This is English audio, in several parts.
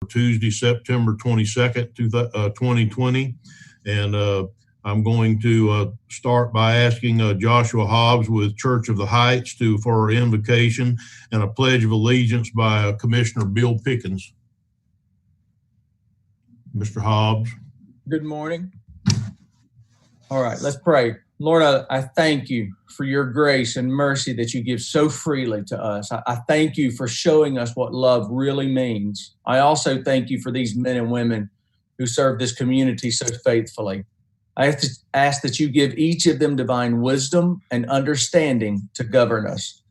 Tuesday, September 22nd, 2020. And I'm going to start by asking Joshua Hobbs with Church of the Heights for invocation and a pledge of allegiance by Commissioner Bill Pickens. Mr. Hobbs. Good morning. All right, let's pray. Lord, I thank you for your grace and mercy that you give so freely to us. I thank you for showing us what love really means. I also thank you for these men and women who serve this community so faithfully. I have to ask that you give each of them divine wisdom and understanding to govern us.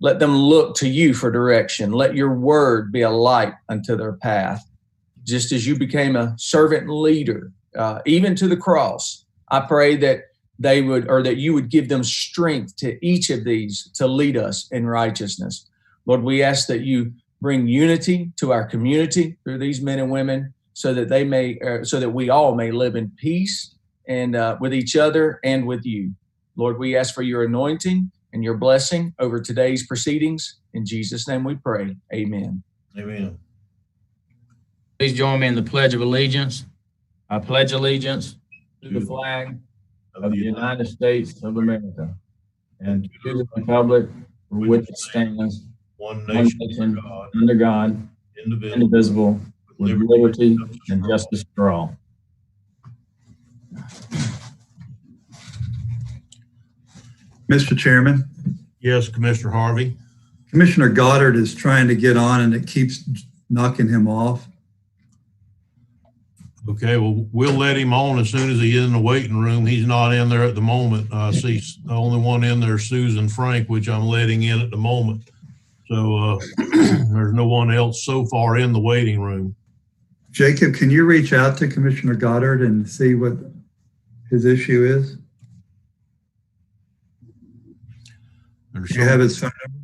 Let them look to you for direction. Let your word be a light unto their path. Just as you became a servant leader, even to the cross, I pray that they would, or that you would give them strength to each of these to lead us in righteousness. Lord, we ask that you bring unity to our community through these men and women so that they may, so that we all may live in peace and with each other and with you. Lord, we ask for your anointing and your blessing over today's proceedings. In Jesus' name we pray. Amen. Amen. Please join me in the Pledge of Allegiance. I pledge allegiance to the flag of the United States of America and to the republic for which it stands, one nation under God, indivisible, with liberty and justice for all. Mr. Chairman. Yes, Commissioner Harvey. Commissioner Goddard is trying to get on and it keeps knocking him off. Okay, well, we'll let him on as soon as he is in the waiting room. He's not in there at the moment. I see the only one in there is Susan Frank, which I'm letting in at the moment. So there's no one else so far in the waiting room. Jacob, can you reach out to Commissioner Goddard and see what his issue is? Do you have his phone number?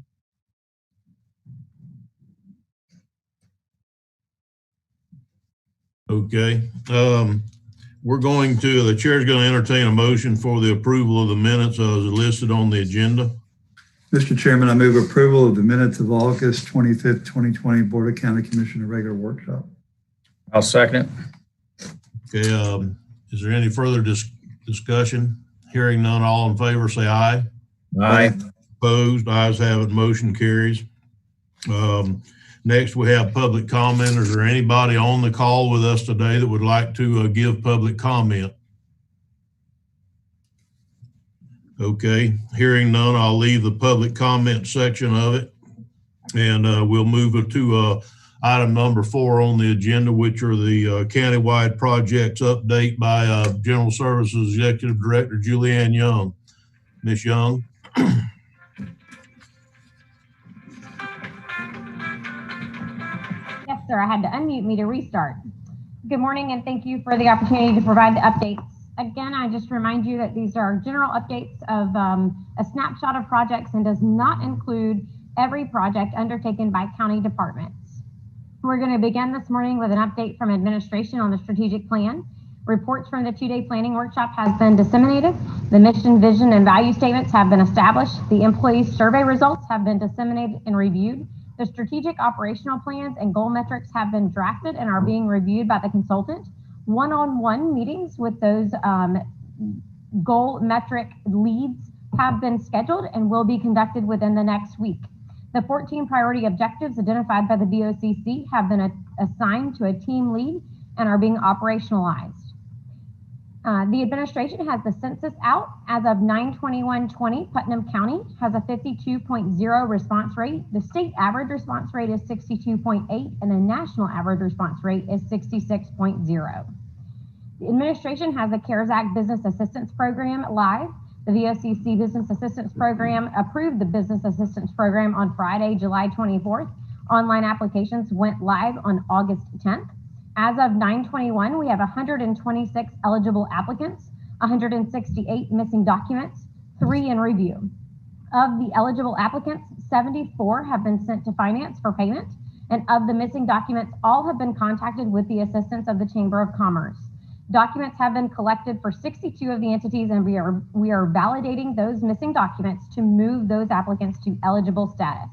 Okay. The chair's going to entertain a motion for the approval of the minutes as listed on the agenda. Mr. Chairman, I move approval of the minutes of August 25th, 2020 Board of County Commissioner regular workshop. I'll second it. Okay. Is there any further discussion? Hearing none, all in favor say aye. Aye. Opposed? Ayes have it. Motion carries. Next, we have public comment. Is there anybody on the call with us today that would like to give public comment? Okay, hearing none, I'll leave the public comment section of it, and we'll move to item number 4 on the agenda, which are the countywide projects update by General Services Executive Director Julianne Young. Ms. Young. Yes, sir. I had to unmute me to restart. Good morning, and thank you for the opportunity to provide the updates. Again, I just remind you that these are general updates of a snapshot of projects and does not include every project undertaken by county departments. We're going to begin this morning with an update from administration on the strategic plan. Reports from the 2-day planning workshop has been disseminated. The mission, vision, and value statements have been established. The employee survey results have been disseminated and reviewed. The strategic operational plans and goal metrics have been drafted and are being reviewed by the consultant. One-on-one meetings with those goal metric leads have been scheduled and will be conducted within the next week. The 14 priority objectives identified by the BOCC have been assigned to a team lead and are being operationalized. The administration has the census out. As of 9/21/20, Putnam County has a 52.0 response rate. The state average response rate is 62.8, and the national average response rate is 66.0. The administration has a CARES Act Business Assistance Program live. The BOCC Business Assistance Program approved the Business Assistance Program on Friday, July 24th. Online applications went live on August 10th. As of 9/21, we have 126 eligible applicants, 168 missing documents, 3 in review. Of the eligible applicants, 74 have been sent to finance for payment, and of the missing documents, all have been contacted with the assistance of the Chamber of Commerce. Documents have been collected for 62 of the entities, and we are validating those missing documents to move those applicants to eligible status.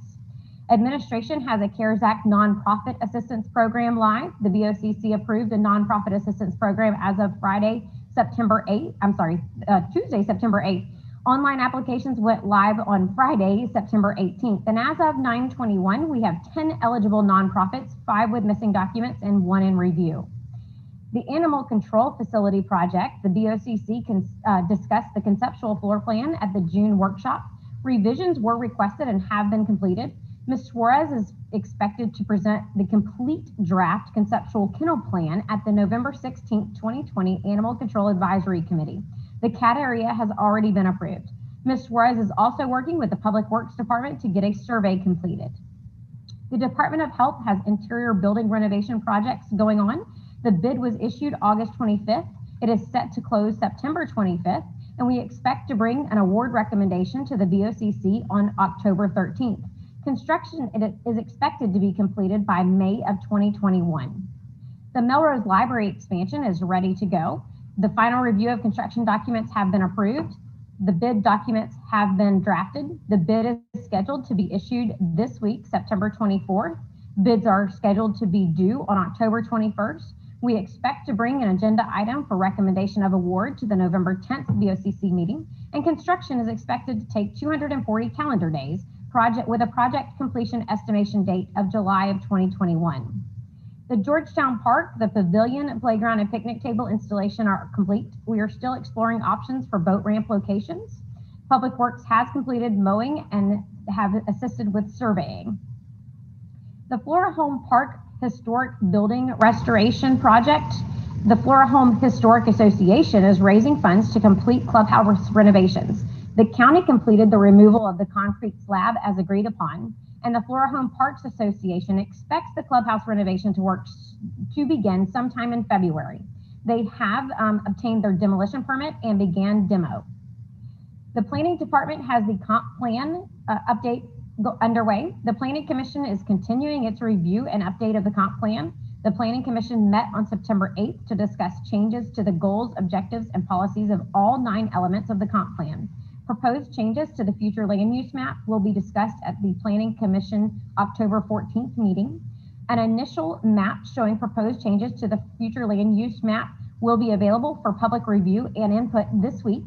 Administration has a CARES Act nonprofit assistance program live. The BOCC approved a nonprofit assistance program as of Tuesday, September 8th. Online applications went live on Friday, September 18th. And as of 9/21, we have 10 eligible nonprofits, 5 with missing documents and 1 in review. The Animal Control Facility Project, the BOCC discussed the conceptual floor plan at the June workshop. Revisions were requested and have been completed. Ms. Suarez is expected to present the complete draft conceptual kennel plan at the November 16th, 2020 Animal Control Advisory Committee. The cat area has already been approved. Ms. Suarez is also working with the Public Works Department to get a survey completed. The Department of Health has interior building renovation projects going on. The bid was issued August 25th. It is set to close September 25th, and we expect to bring an award recommendation to the BOCC on October 13th. Construction is expected to be completed by May of 2021. The Melrose Library expansion is ready to go. The final review of construction documents have been approved. The bid documents have been drafted. The bid is scheduled to be issued this week, September 24th. Bids are scheduled to be due on October 21st. We expect to bring an agenda item for recommendation of award to the November 10th BOCC meeting, and construction is expected to take 240 calendar days, with a project completion estimation date of July of 2021. The Georgetown Park, the pavilion, playground, and picnic table installation are complete. We are still exploring options for boat ramp locations. Public Works has completed mowing and have assisted with surveying. The Flora Home Park Historic Building Restoration Project. The Flora Home Historic Association is raising funds to complete clubhouse renovations. The county completed the removal of the concrete slab as agreed upon, and the Flora Home Parks Association expects the clubhouse renovation to begin sometime in February. They have obtained their demolition permit and began demo. The Planning Department has the comp plan update underway. The Planning Commission is continuing its review and update of the comp plan. The Planning Commission met on September 8th to discuss changes to the goals, objectives, and policies of all 9 elements of the comp plan. Proposed changes to the future land use map will be discussed at the Planning Commission October 14th meeting. An initial map showing proposed changes to the future land use map will be available for public review and input this week.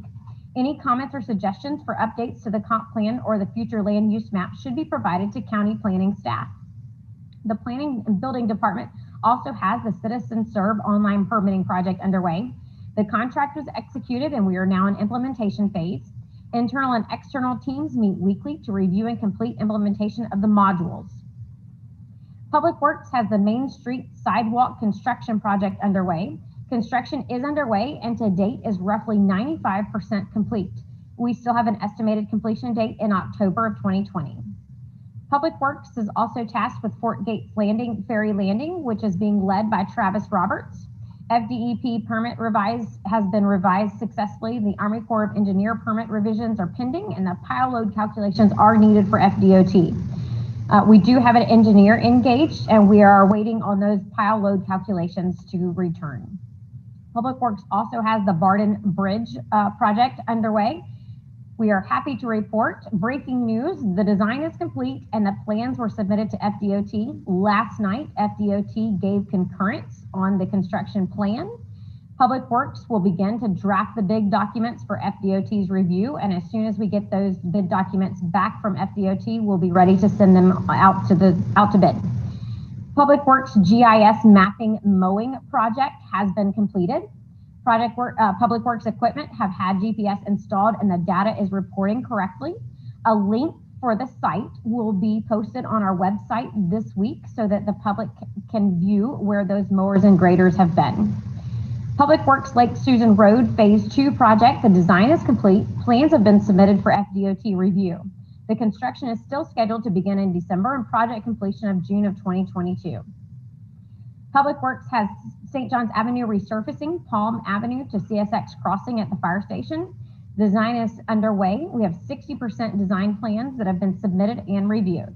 Any comments or suggestions for updates to the comp plan or the future land use map should be provided to county planning staff. The Planning and Building Department also has the Citizen Serve online permitting project underway. The contract was executed and we are now in implementation phase. Internal and external teams meet weekly to review and complete implementation of the modules. Public Works has the Main Street Sidewalk Construction Project underway. Construction is underway and to date is roughly 95% complete. We still have an estimated completion date in October of 2020. Public Works is also tasked with Fort Gates Landing Ferry Landing, which is being led by Travis Roberts. FDEP permit has been revised successfully. The Army Corps of Engineer permit revisions are pending and the pile load calculations are needed for FDOT. We do have an engineer engaged and we are waiting on those pile load calculations to return. Public Works also has the Barden Bridge project underway. We are happy to report breaking news. The design is complete and the plans were submitted to FDOT. Last night, FDOT gave concurrence on the construction plan. Public Works will begin to draft the bid documents for FDOT's review. And as soon as we get those bid documents back from FDOT, we'll be ready to send them out to bid. Public Works GIS mapping mowing project has been completed. Public Works equipment have had GPS installed and the data is reporting correctly. A link for the site will be posted on our website this week so that the public can view where those mowers and graders have been. Public Works Lake Susan Road Phase 2 project, the design is complete. Plans have been submitted for FDOT review. The construction is still scheduled to begin in December and project completion of June of 2022. Public Works has St. John's Avenue resurfacing, Palm Avenue to CSX crossing at the fire station. Design is underway. We have 60% design plans that have been submitted and reviewed.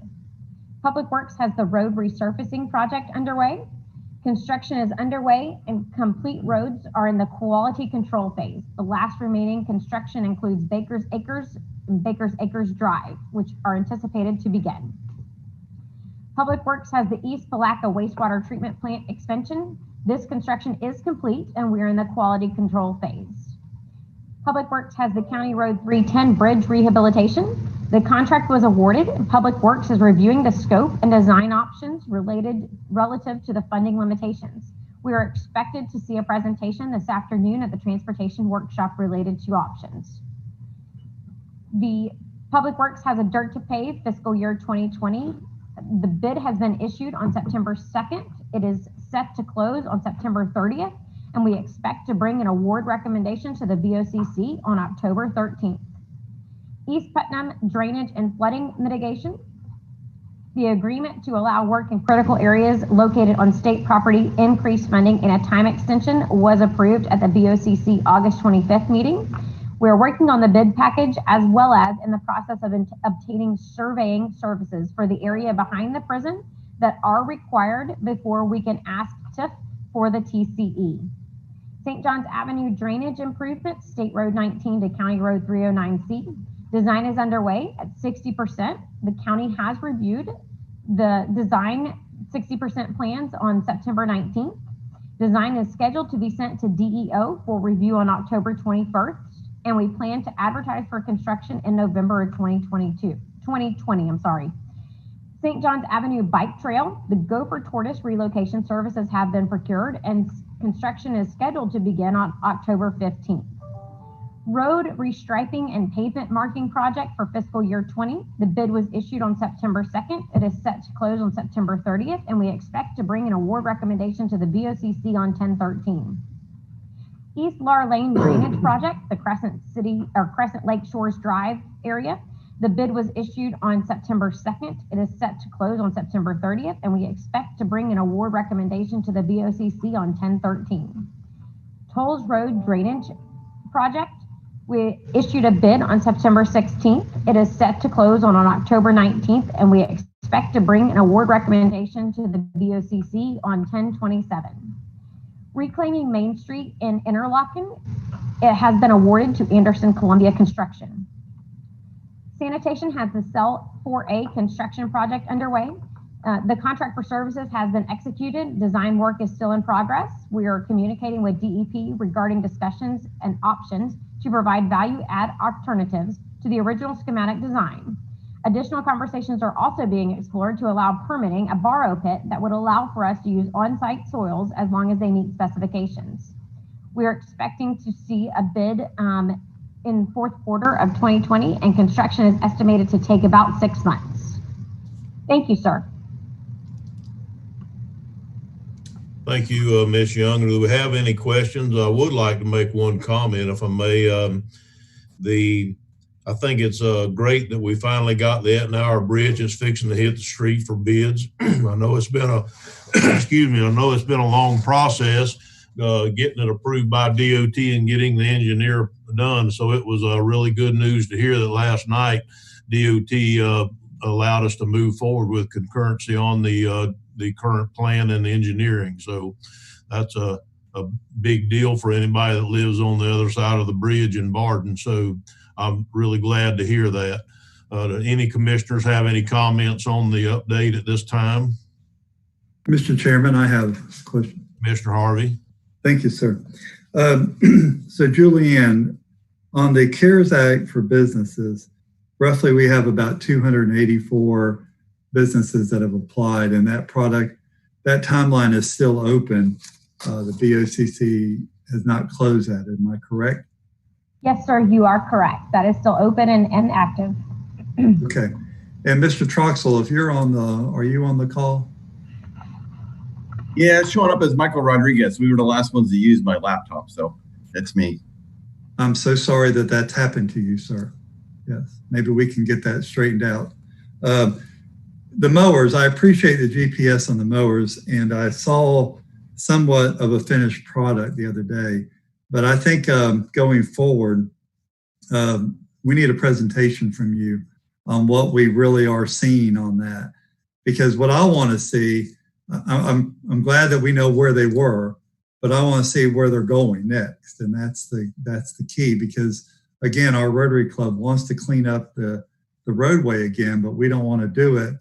Public Works has the road resurfacing project underway. Construction is underway and complete roads are in the quality control phase. The last remaining construction includes Baker's Acres and Baker's Acres Drive, which are anticipated to begin. Public Works has the East Palaca wastewater treatment plant extension. This construction is complete and we're in the quality control phase. Public Works has the County Road 310 bridge rehabilitation. The contract was awarded and Public Works is reviewing the scope and design options relative to the funding limitations. We are expected to see a presentation this afternoon at the transportation workshop related to options. The Public Works has a dirt to pave fiscal year 2020. The bid has been issued on September 2nd. It is set to close on September 30th, and we expect to bring an award recommendation to the BOCC on October 13th. East Putnam drainage and flooding mitigation. The agreement to allow work in critical areas located on state property, increased funding, and a time extension was approved at the BOCC August 25th meeting. We're working on the bid package as well as in the process of obtaining surveying services for the area behind the prison that are required before we can ask TIF for the TCE. St. John's Avenue drainage improvements, State Road 19 to County Road 309C. Design is underway at 60%. The county has reviewed the design 60% plans on September 19th. Design is scheduled to be sent to DEO for review on October 21st, and we plan to advertise for construction in November of 2020. St. John's Avenue Bike Trail, the Gopher Tortoise relocation services have been procured and construction is scheduled to begin on October 15th. Road restriping and pavement marking project for fiscal year 20. The bid was issued on September 2nd. It is set to close on September 30th, and we expect to bring an award recommendation to the BOCC on 10/13. East Lar Lane drainage project, the Crescent Lake Shores Drive area. The bid was issued on September 2nd. It is set to close on September 30th, and we expect to bring an award recommendation to the BOCC on 10/13. Tolls Road drainage project. We issued a bid on September 16th. It is set to close on October 19th, and we expect to bring an award recommendation to the BOCC on 10/27. Reclaiming Main Street in Interlochen. It has been awarded to Anderson Columbia Construction. Sanitation has the Cell 4A construction project underway. The contract for services has been executed. Design work is still in progress. We are communicating with DEP regarding discussions and options to provide value-add alternatives to the original schematic design. Additional conversations are also being explored to allow permitting a borrow pit that would allow for us to use on-site soils as long as they meet specifications. We are expecting to see a bid in fourth quarter of 2020, and construction is estimated to take about 6 months. Thank you, sir. Thank you, Ms. Young. Do we have any questions? I would like to make one comment, if I may. I think it's great that we finally got the Etna Bridge. It's fixing to hit the street for bids. I know it's been a, I know it's been a long process getting it approved by DOT and getting the engineer done. So it was really good news to hear that last night DOT allowed us to move forward with concurrency on the current plan and the engineering. So that's a big deal for anybody that lives on the other side of the bridge in Barden. So I'm really glad to hear that. Do any commissioners have any comments on the update at this time? Mr. Chairman, I have a question. Commissioner Harvey. Thank you, sir. So Julianne, on the CARES Act for businesses, roughly we have about 284 businesses that have applied, and that timeline is still open. The BOCC has not closed that. Am I correct? Yes, sir, you are correct. That is still open and active. Okay. And Mr. Troxel, if you're on are you on the call? Yeah, it's showing up as Michael Rodriguez. We were the last ones to use my laptop, so it's me. I'm so sorry that that's happened to you, sir. Yes, maybe we can get that straightened out. The mowers, I appreciate the GPS on the mowers, and I saw somewhat of a finished product the other day, but I think going forward, we need a presentation from you on what we really are seeing on that. Because what I want to see, I'm glad that we know where they were, but I want to see where they're going next, and that's the key. Because again, our Rotary Club wants to clean up the roadway again, but we don't want to do it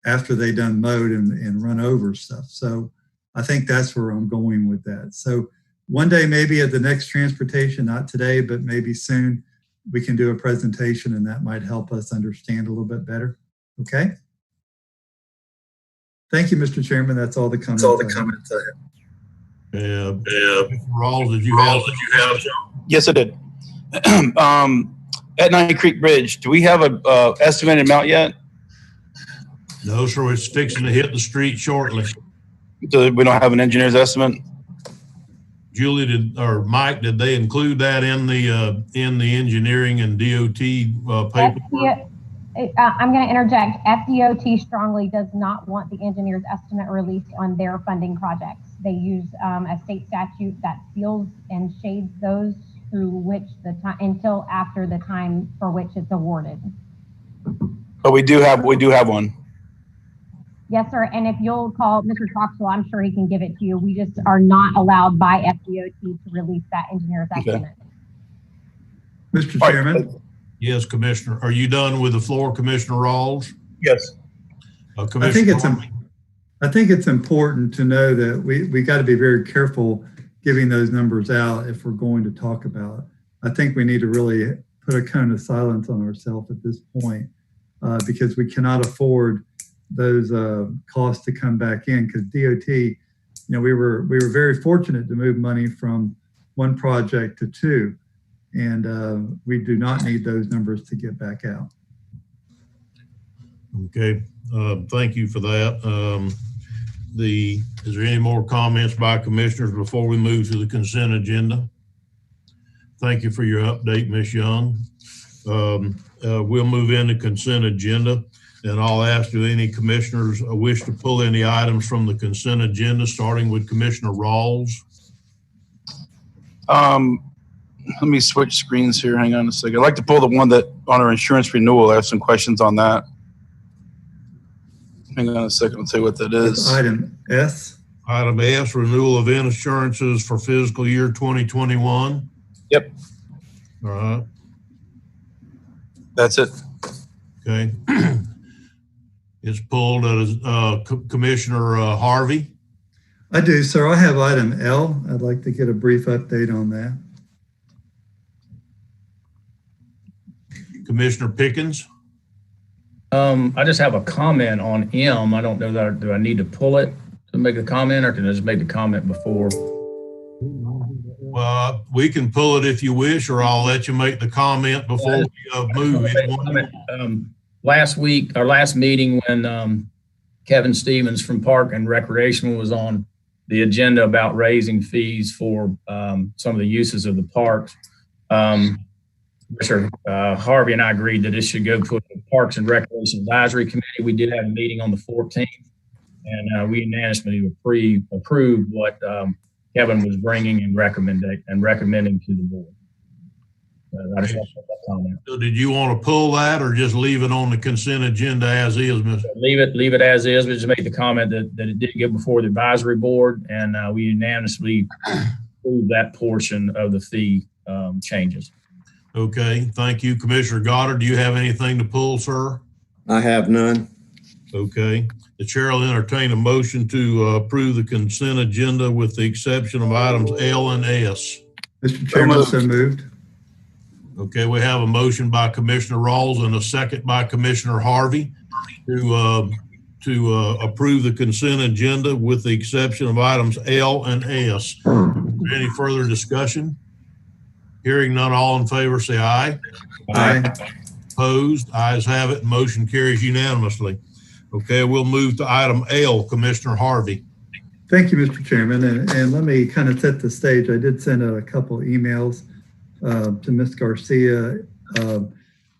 after they done mowed and run over stuff. So I think that's where I'm going with that. So one day, maybe at the next transportation, not today, but maybe soon, we can do a presentation and that might help us understand a little bit better. Okay. Thank you, Mr. Chairman. That's all the comments. I have. Rawls, did you have? Yes, I did. At Nine Creek Bridge, do we have a estimated amount yet? No, sir. It's fixing to hit the street shortly. So we don't have an engineer's estimate? Julie or Mike, did they include that in the engineering and DOT paper? I'm going to interject. FDOT strongly does not want the engineer's estimate released on their funding projects. They use a state statute that seals and shades those through which until after the time for which it's awarded. But we do have one. Yes, sir. And if you'll call Mr. Troxell, I'm sure he can give it to you. We just are not allowed by FDOT to release that engineer's estimate. Mr. Chairman? Yes, Commissioner. Are you done with the floor, Commissioner Rawls? Yes. I think it's important to know that we got to be very careful giving those numbers out if we're going to talk about it. I think we need to really put a cone of silence on ourselves at this point because we cannot afford those costs to come back in, because DOT, we were very fortunate to move money from one project to two, and we do not need those numbers to get back out. Okay, thank you for that. Is there any more comments by commissioners before we move to the consent agenda? Thank you for your update, Ms. Young. We'll move into consent agenda. And I'll ask, do any commissioners wish to pull any items from the consent agenda, starting with Commissioner Rawls? Let me switch screens here. Hang on a second. I'd like to pull the one that on our insurance renewal. I have some questions on that. Hang on a second. I'll tell you what that is. That's item S. Item S, renewal of insurances for fiscal year 2021. Yep. All right. That's it. Okay. It's pulled as Commissioner Harvey. I do, sir. I have item L. I'd like to get a brief update on that. Commissioner Pickens. I just have a comment on M. I don't know that do I need to pull it to make a comment, or can I just make the comment before? Well, we can pull it if you wish, or I'll let you make the comment before we move. Last week, our last meeting, when Kevin Stevens from Park and Recreation was on the agenda about raising fees for some of the uses of the parks, Mr. Harvey and I agreed that this should go to the Parks and Recreation Advisory Committee. We did have a meeting on the 14th, and we unanimously approved what Kevin was bringing and recommending to the board. I just want to put that comment. So did you want to pull that or just leave it on the consent agenda as is, Mr.? Leave it as is. We just make the comment that it did get before the advisory board, and we unanimously approved that portion of the fee changes. Okay, thank you. Commissioner Goddard, do you have anything to pull, sir? I have none. Okay. The chair will entertain a motion to approve the consent agenda with the exception of items L and S. Mr. Chairman, so moved. Okay, we have a motion by Commissioner Rawls and a second by Commissioner Harvey to approve the consent agenda with the exception of items L and S. Any further discussion? Hearing none, all in favor say aye. Aye. Opposed? Ayes have it. Motion carries unanimously. Okay, we'll move to item L, Commissioner Harvey. Thank you, Mr. Chairman. And let me kind of set the stage. I did send a couple emails to Ms. Garcia.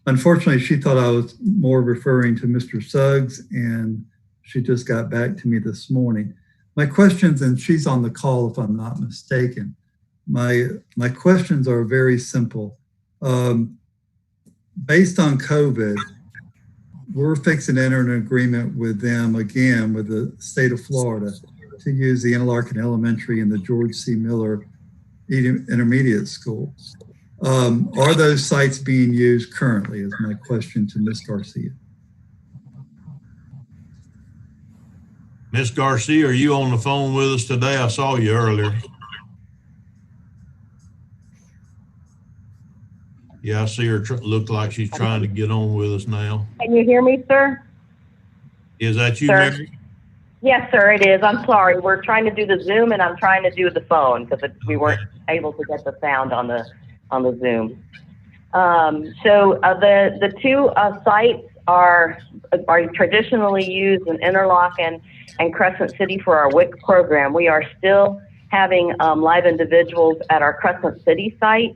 Unfortunately, she thought I was more referring to Mr. Suggs, and she just got back to me this morning. My questions, and she's on the call if I'm not mistaken. My questions are very simple. Based on COVID, we're fixing to enter an agreement with them again, with the state of Florida, to use the Interlaken Elementary and the George C. Miller Intermediate School. Are those sites being used currently is my question to Ms. Garcia. Ms. Garcia, are you on the phone with us today? I saw you earlier. Yeah, I see her look like she's trying to get on with us now. Can you hear me, sir? Is that you, Sir? Mary? Yes, sir, it is. I'm sorry. We're trying to do the Zoom, and I'm trying to do the phone because we weren't able to get the sound on the Zoom. The two sites are traditionally used in Interlock and Crescent City for our WIC program. We are still having live individuals at our Crescent City site.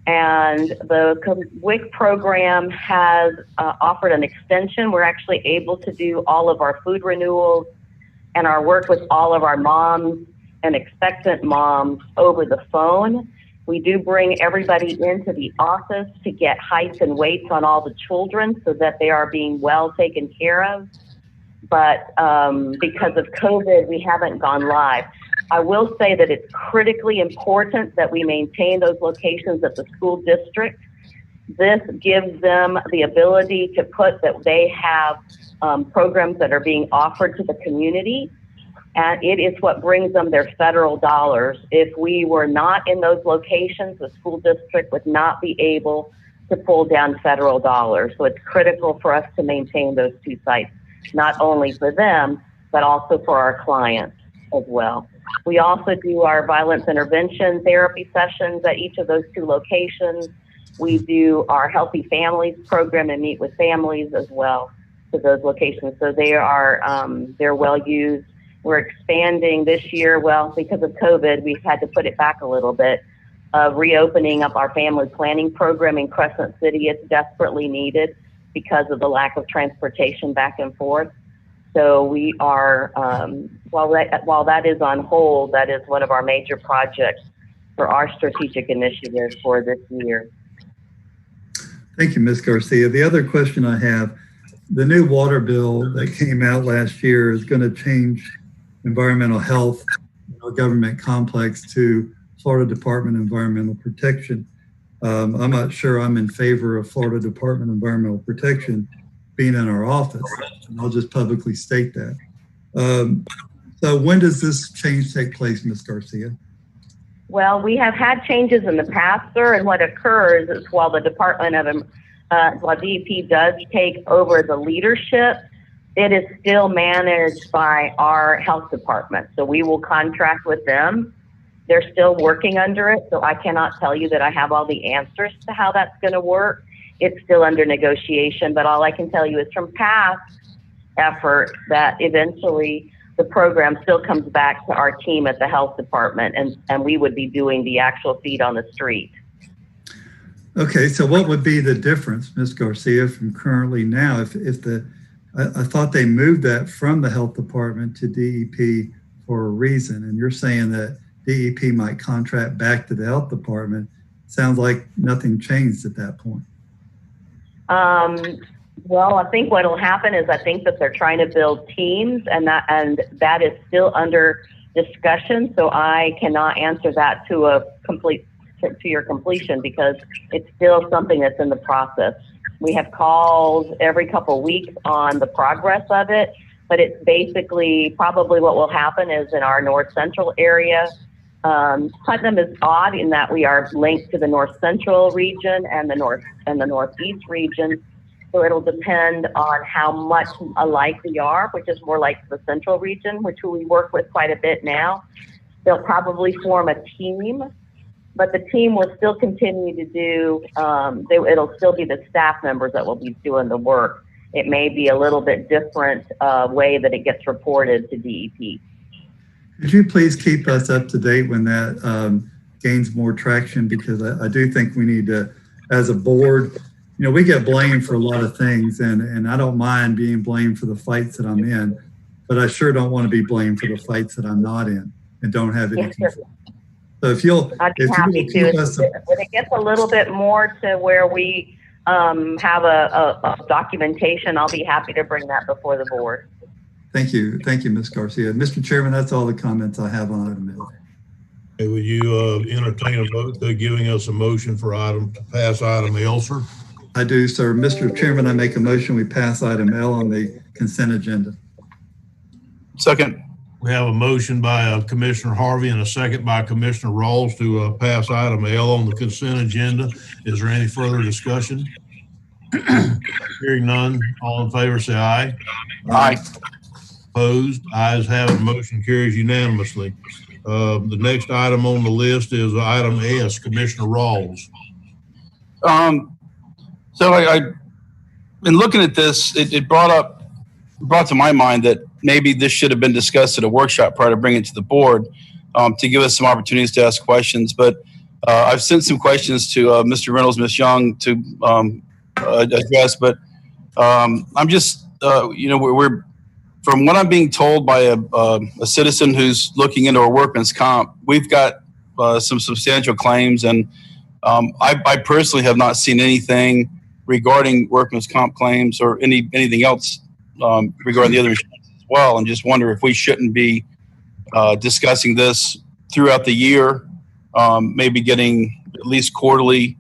And the WIC program has offered an extension. We're actually able to do all of our food renewals and our work with all of our moms and expectant moms over the phone. We do bring everybody into the office to get heights and weights on all the children so that they are being well taken care of. But because of COVID, we haven't gone live. I will say that it's critically important that we maintain those locations at the school district. This gives them the ability to put that they have programs that are being offered to the community, and it is what brings them their federal dollars. If we were not in those locations, the school district would not be able to pull down federal dollars. So it's critical for us to maintain those two sites, not only for them, but also for our clients as well. We also do our violence intervention therapy sessions at each of those two locations. We do our Healthy Families program and meet with families as well to those locations. So they are, they're well used. We're expanding this year. Well, because of COVID, we've had to put it back a little bit. Reopening up our family planning program in Crescent City. It's desperately needed because of the lack of transportation back and forth. So we are, while that is on hold, that is one of our major projects for our strategic initiatives for this year. Thank you, Ms. Garcia. The other question I have, the new water bill that came out last year is going to change environmental health government complex to Florida Department of Environmental Protection. I'm not sure I'm in favor of Florida Department of Environmental Protection being in our office. And I'll just publicly state that. So when does this change take place, Ms. Garcia? Well, we have had changes in the past, sir, and what occurs is while the Department of, while DEP does take over the leadership, it is still managed by our health department. So we will contract with them. They're still working under it, so I cannot tell you that I have all the answers to how that's going to work. It's still under negotiation, but all I can tell you is from past effort that eventually the program still comes back to our team at the health department, and we would be doing the actual feet on the street. Okay, so what would be the difference, Ms. Garcia, from currently now? I thought they moved that from the health department to DEP for a reason, and you're saying that DEP might contract back to the health department. Sounds like nothing changed at that point. Well, I think what will happen is I think that they're trying to build teams, and that is still under discussion. So I cannot answer that to your completion because it's still something that's in the process. We have calls every couple of weeks on the progress of it, but it's basically probably what will happen is in our north central area. Putnam is odd in that we are linked to the north central region and the northeast region. So it'll depend on how much alike we are, which is more like the central region, which we work with quite a bit now. They'll probably form a team, but the team will still continue to do, it'll still be the staff members that will be doing the work. It may be a little bit different way that it gets reported to DEP. Could you please keep us up to date when that gains more traction? Because I do think we need to, as a board, we get blamed for a lot of things, and I don't mind being blamed for the fights that I'm in, but I sure don't want to be blamed for the fights that I'm not in and don't have any control. So if you'll keep us when it gets a little bit more to where we have a documentation, I'll be happy to bring that before the board. Thank you, Ms. Garcia. Mr. Chairman, that's all the comments I have on item L. Okay, would you entertain a vote giving us a motion for to pass item L, sir? I do, sir. Mr. Chairman, I make a motion we pass item L on the consent agenda. Second. We have a motion by Commissioner Harvey and a second by Commissioner Rawls to pass item L on the consent agenda. Is there any further discussion? Hearing none, all in favor say aye. Aye. Opposed? Ayes have it. Motion carries unanimously. The next item on the list is item S, Commissioner Rawls. So I in looking at this, it brought to my mind that maybe this should have been discussed at a workshop prior to bringing it to the board to give us some opportunities to ask questions. But I've sent some questions to Mr. Reynolds, Ms. Young to address. But I'm just, we're from what I'm being told by a citizen who's looking into our workman's comp, we've got some substantial claims, and I personally have not seen anything regarding workman's comp claims or anything else regarding the other insurance as well, and just wonder if we shouldn't be discussing this throughout the year, maybe getting at least quarterly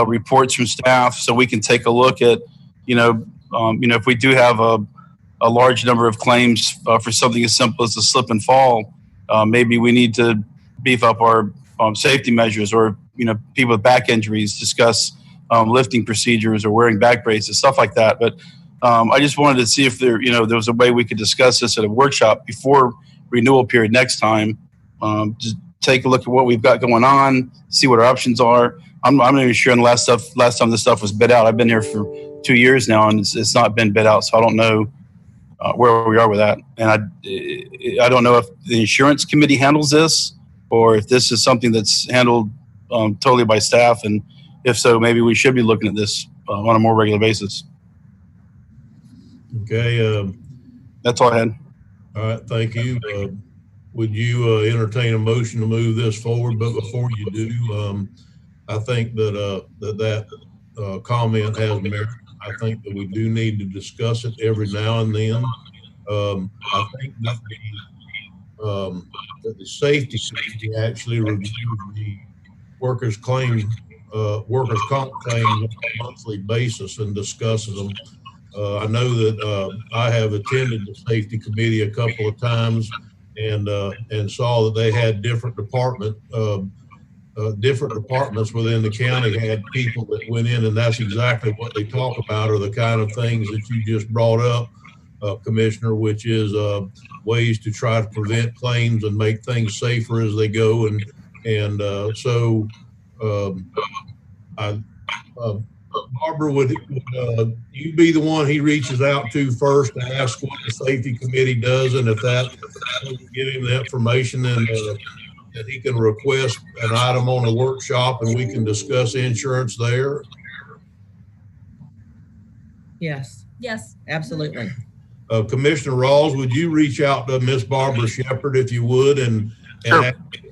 reports from staff so we can take a look at, if we do have a large number of claims for something as simple as a slip and fall, maybe we need to beef up our safety measures, or people with back injuries discuss lifting procedures or wearing back braces, stuff like that. But I just wanted to see if there was a way we could discuss this at a workshop before renewal period next time. Just take a look at what we've got going on, see what our options are. I'm not even sure the last time this stuff was bid out. I've been here for 2 years now, and it's not been bid out, so I don't know where we are with that. And I don't know if the insurance committee handles this, or if this is something that's handled totally by staff. And if so, maybe we should be looking at this on a more regular basis. Okay. That's all I had. All right. Thank you. Would you entertain a motion to move this forward? But before you do, I think that comment has merit. I think that we do need to discuss it every now and then. I think that the safety committee actually reviews the workers' comp claims on a monthly basis and discusses them. I know that I have attended the safety committee a couple of times and saw that they had different departments within the county had people that went in, and that's exactly what they talk about, are the kind of things that you just brought up, Commissioner, which is ways to try to prevent claims and make things safer as they go. So Barbara, would you be the one he reaches out to first to ask what the safety committee does, and if that doesn't give him the information, then that he can request an item on a workshop and we can discuss insurance there? Yes. Yes. Absolutely. Commissioner Rawls, would you reach out to Miss Barbara Shepherd, if you would, and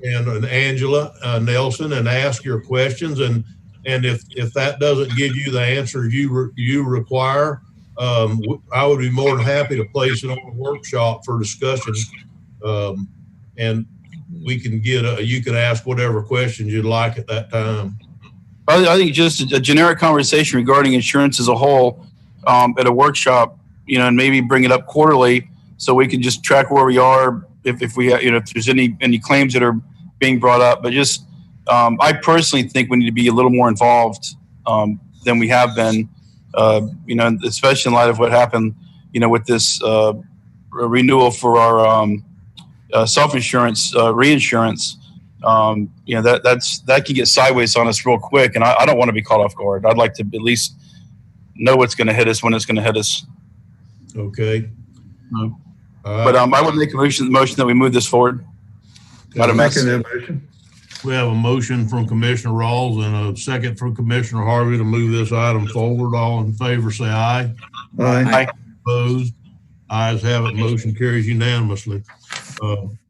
Angela Nelson, and ask your questions, and if that doesn't give you the answers you require, I would be more than happy to place it on a workshop for discussion, and we can you can ask whatever questions you'd like at that time. I think just a generic conversation regarding insurance as a whole at a workshop, and maybe bring it up quarterly so we can just track where we are if we if there's any claims that are being brought up. But just I personally think we need to be a little more involved than we have been, especially in light of what happened, with this renewal for our self-insurance, reinsurance. That can get sideways on us real quick, and I don't want to be caught off guard. I'd like to at least know what's going to hit us when it's going to hit us. Okay. But I would make a motion that we move this forward. Second that motion. We have a motion from Commissioner Rawls and a second from Commissioner Harvey to move this item forward. All in favor say aye. Aye. Opposed? Ayes have it. Motion carries unanimously.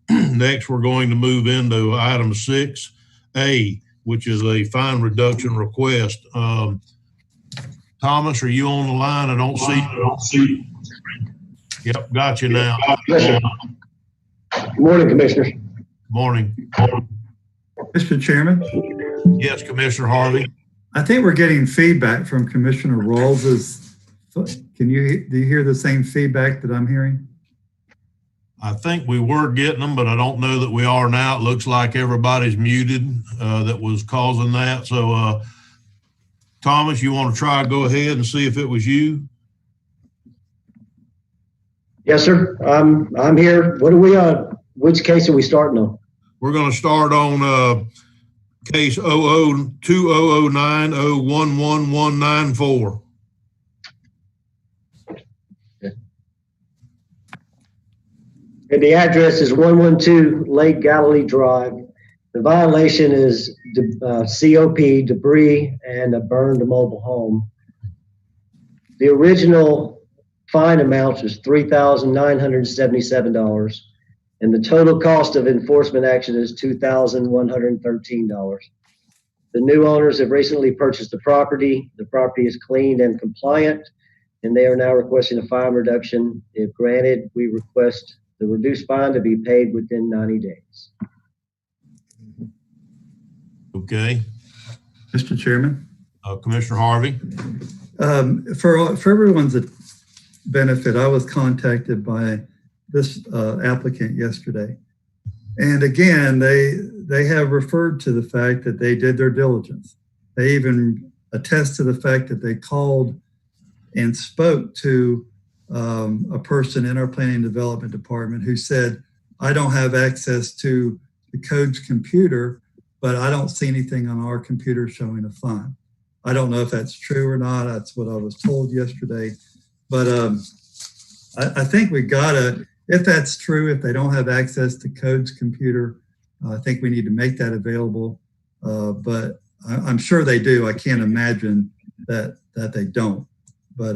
Next, we're going to move into item 6A, which is a fine reduction request. Thomas, are you on the line? I don't see. Yep, got you now. Good morning, Commissioners. Morning. Mr. Chairman? Yes, Commissioner Harvey. I think we're getting feedback from Commissioner Rawls. Do you hear the same feedback that I'm hearing? I think we were getting them, but I don't know that we are now. It looks like everybody's muted that was causing that. So, Thomas, you want to try to go ahead and see if it was you? Yes, sir. I'm here. What are we on? Which case are we starting on? We're going to start on case 002009011194. And the address is 112 Lake Galilee Drive. The violation is COP, debris, and a burned mobile home. The original fine amount was $3,977, and the total cost of enforcement action is $2,113. The new owners have recently purchased the property. The property is clean and compliant, and they are now requesting a fine reduction. If granted, we request the reduced fine to be paid within 90 days. Okay. Mr. Chairman. Commissioner Harvey. For everyone's benefit, I was contacted by this applicant yesterday. And again, they have referred to the fact that they did their diligence. They even attest to the fact that they called and spoke to a person in our planning and development department who said, I don't have access to the code's computer, but I don't see anything on our computer showing a fine. I don't know if that's true or not. That's what I was told yesterday. But I think we gotta, if that's true, if they don't have access to code's computer, I think we need to make that available. But I'm sure they do. I can't imagine that they don't. But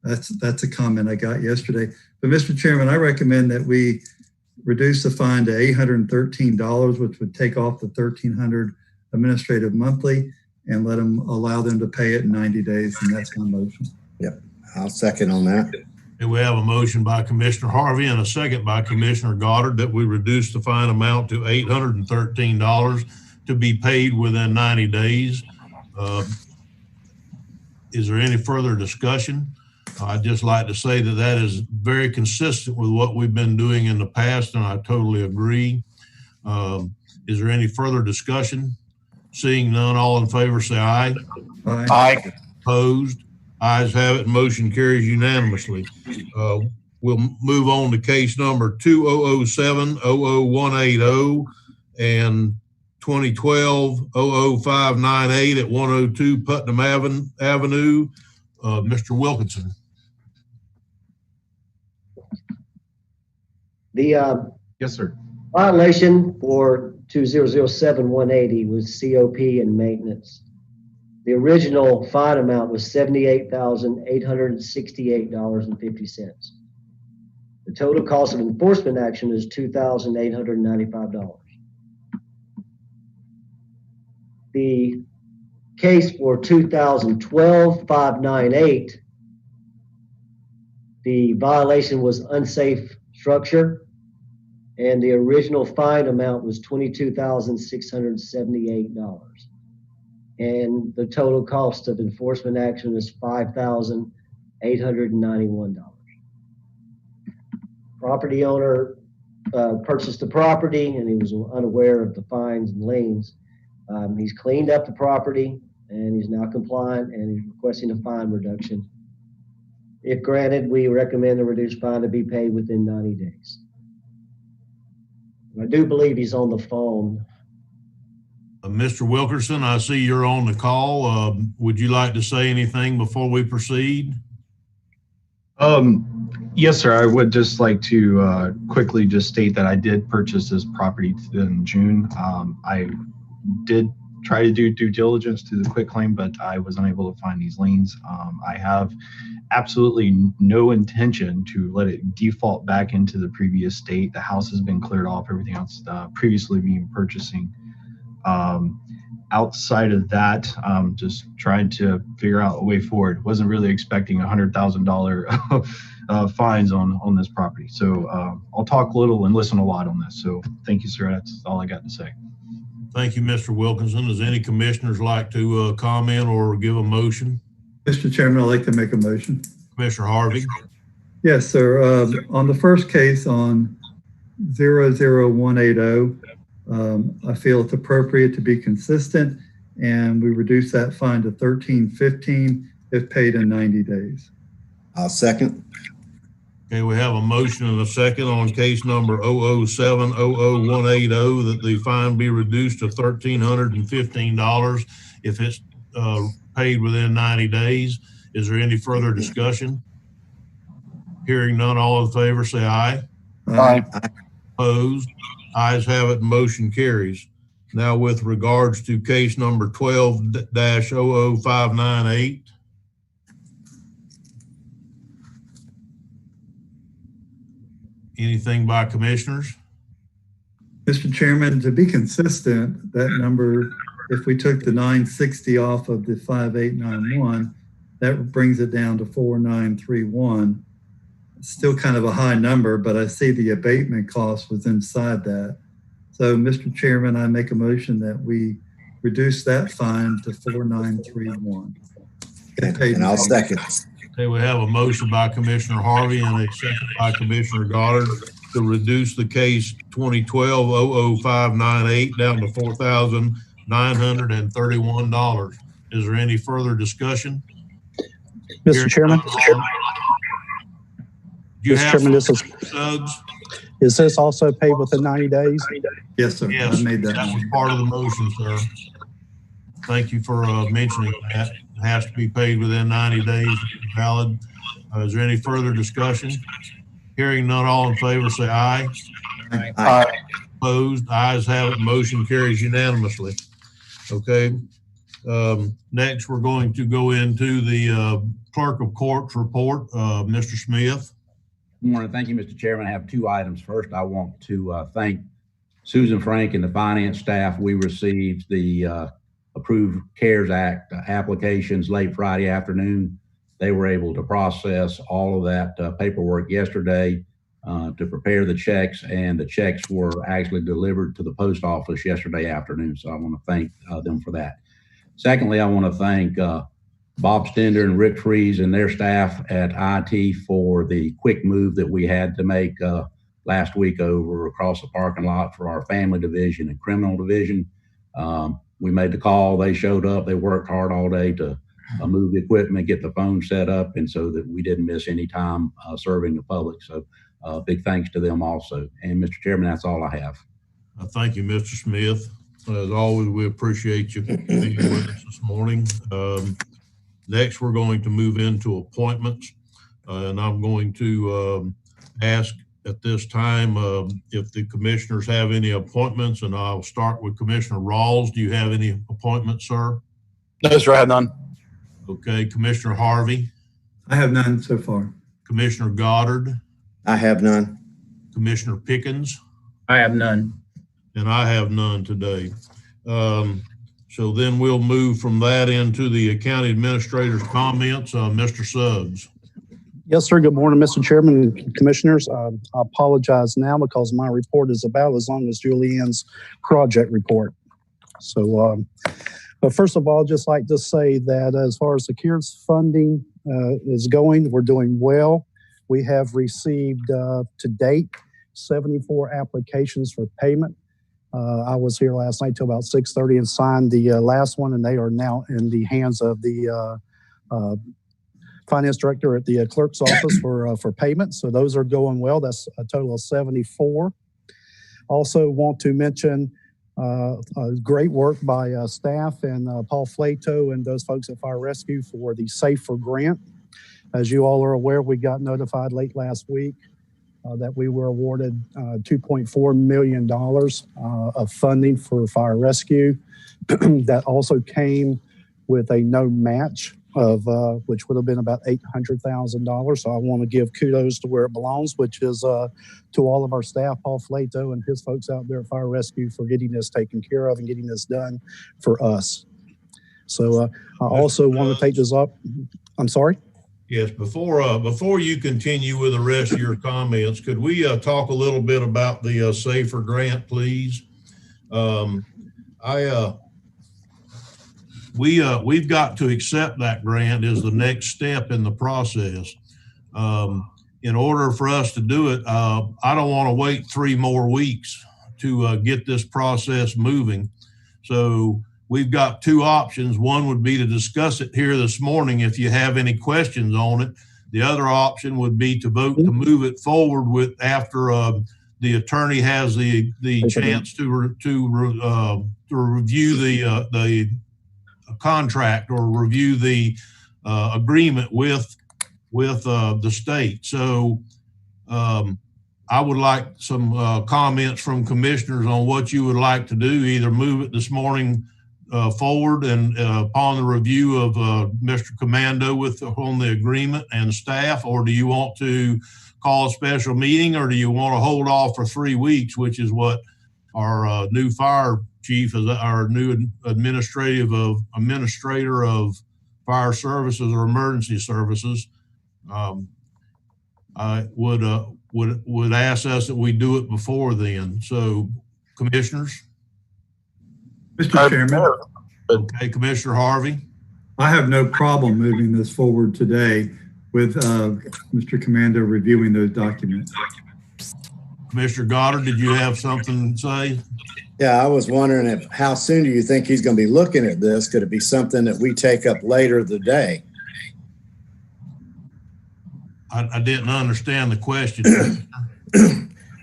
that's a comment I got yesterday. But Mr. Chairman, I recommend that we reduce the fine to $813, which would take off the $1,300 administrative monthly, and allow them to pay it in 90 days. And that's my motion. Yep, I'll second on that. And we have a motion by Commissioner Harvey and a second by Commissioner Goddard that we reduce the fine amount to $813 to be paid within 90 days. Is there any further discussion? I'd just like to say that is very consistent with what we've been doing in the past, and I totally agree. Is there any further discussion? Seeing none, all in favor say aye. Aye. Aye. Opposed? Ayes have it. Motion carries unanimously. We'll move on to case number 2007-00180 and 2012-00598 at 102 Putnam Avenue. Mr. Wilkinson. The Yes, sir. violation for 2007-180 was COP and maintenance. The original fine amount was $78,868.50. The total cost of enforcement action is $2,895. The case for 2012-598, the violation was unsafe structure, and the original fine amount was $22,678. And the total cost of enforcement action is $5,891. Property owner purchased the property, and he was unaware of the fines and liens. He's cleaned up the property, and he's now compliant, and he's requesting a fine reduction. If granted, we recommend a reduced fine to be paid within 90 days. I do believe he's on the phone. Mr. Wilkerson, I see you're on the call. Would you like to say anything before we proceed? Yes, sir. I would just like to quickly just state that I did purchase this property in June. I did try to do due diligence to the quitclaim, but I was unable to find these liens. I have absolutely no intention to let it default back into the previous state. The house has been cleared off, everything else previously being purchasing. Outside of that, just trying to figure out a way forward. Wasn't really expecting $100,000 fines on this property. So I'll talk a little and listen a lot on this. So thank you, sir. That's all I got to say. Thank you, Mr. Wilkinson. Does any commissioners like to comment or give a motion? Mr. Chairman, I'd like to make a motion. Commissioner Harvey. Yes, sir. On the first case on 00180. I feel it's appropriate to be consistent, and we reduce that fine to $13.15 if paid in 90 days. I'll second. Okay, we have a motion and a second on case number 007-00180 that the fine be reduced to $1,315 if it's paid within 90 days. Is there any further discussion? Hearing none, all in favor say aye. Aye. Opposed? Ayes have it, motion carries. Now with regards to case number 12-00598. Anything by commissioners? Mr. Chairman, to be consistent, that number, if we took the 960 off of the 5891, that brings it down to 4931. It's still kind of a high number, but I see the abatement cost was inside that. So, Mr. Chairman, I make a motion that we reduce that fine to 4931. Okay, and I'll second. Okay, we have a motion by Commissioner Harvey and a second by Commissioner Goddard to reduce the case 2012-00598 down to $4,931. Is there any further discussion? Mr. Chairman? Mr. Chairman, is this also paid within 90 days? Yes, sir. Yes, I made that. That was part of the motion, sir. Thank you for mentioning that. It has to be paid within 90 days. Valid. Is there any further discussion? Hearing none, all in favor say aye. Aye. Opposed? Ayes have it. Motion carries unanimously. Okay. Next, we're going to go into the clerk of court's report. Mr. Smith. Good morning. Thank you, Mr. Chairman. I have two items. First, I want to thank Susan Frank and the finance staff. We received the approved CARES Act applications late Friday afternoon. They were able to process all of that paperwork yesterday to prepare the checks, and the checks were actually delivered to the post office yesterday afternoon. So I want to thank them for that. Secondly, I want to thank Bob Stender and Rick Freeze and their staff at IT for the quick move that we had to make last week over across the parking lot for our family division and criminal division. We made the call, they showed up, they worked hard all day to move the equipment, get the phone set up, and so that we didn't miss any time serving the public. So big thanks to them also. And Mr. Chairman, that's all I have. Thank you, Mr. Smith. As always, we appreciate you being with us this morning. Next, we're going to move into appointments, and I'm going to ask at this time if the commissioners have any appointments, and I'll start with Commissioner Rawls. Do you have any appointments, sir? No, sir, I have none. Okay, Commissioner Harvey. I have none so far. Commissioner Goddard. I have none. Commissioner Pickens. I have none. And I have none today. So then we'll move from that into the county administrator's comments. Mr. Suggs. Yes, sir. Good morning, Mr. Chairman and Commissioners. I apologize now because my report is about as long as Julianne's project report. So, but first of all, I'd just like to say that as far as the CARES funding is going, we're doing well. We have received to date 74 applications for payment. I was here last night till about 6:30 and signed the last one, and they are now in the hands of the finance director at the clerk's office for payment. So those are going well. That's a total of 74. Also want to mention great work by staff and Paul Flato and those folks at Fire Rescue for the SAFER grant. As you all are aware, we got notified late last week that we were awarded $2.4 million of funding for fire rescue. That also came with a no match of which would have been about $800,000. So I want to give kudos to where it belongs, which is to all of our staff, Paul Flato and his folks out there at Fire Rescue for getting this taken care of and getting this done for us. So I also want to take this up. I'm sorry? Yes, before you continue with the rest of your comments, could we talk a little bit about the SAFER grant, please? We've got to accept that grant as the next step in the process. in order for us to do it, I don't want to wait 3 more weeks to get this process moving. So we've got 2 options. One would be to discuss it here this morning if you have any questions on it. The other option would be to vote to move it forward with after the attorney has the chance to review the contract or review the agreement with the state. So I would like some comments from commissioners on what you would like to do. Either move it this morning forward and upon the review of Mr. Commando on the agreement and staff, or do you want to call a special meeting, or do you want to hold off for 3 weeks, which is what our new fire chief, is our new administrator of fire services or emergency services, I would ask us that we do it before then. So, commissioners. Mr. Chairman. Okay, Commissioner Harvey. I have no problem moving this forward today with Mr. Commando reviewing those documents. Commissioner Goddard, did you have something to say? Yeah, I was wondering how soon do you think he's going to be looking at this? Could it be something that we take up later today? I didn't understand the question.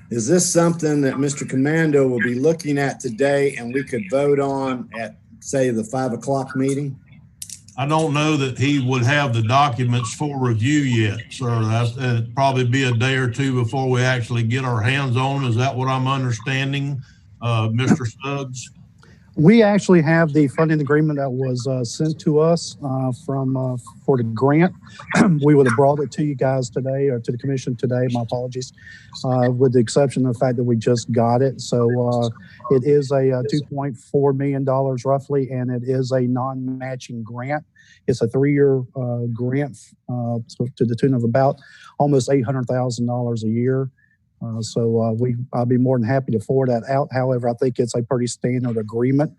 Is this something that Mr. Commando will be looking at today and we could vote on at, say, the 5 o'clock meeting? I don't know that he would have the documents for review yet, sir. It'd probably be a day or 2 before we actually get our hands on. Is that what I'm understanding, Mr. Suggs? We actually have the funding agreement that was sent to us for the grant. We would have brought it to you guys today, or to the commission today, my apologies, with the exception of the fact that we just got it. So it is a $2.4 million roughly, and it is a non-matching grant. It's a 3-year grant to the tune of about almost $800,000 a year. I'll be more than happy to forward that out. However, I think it's a pretty standard agreement.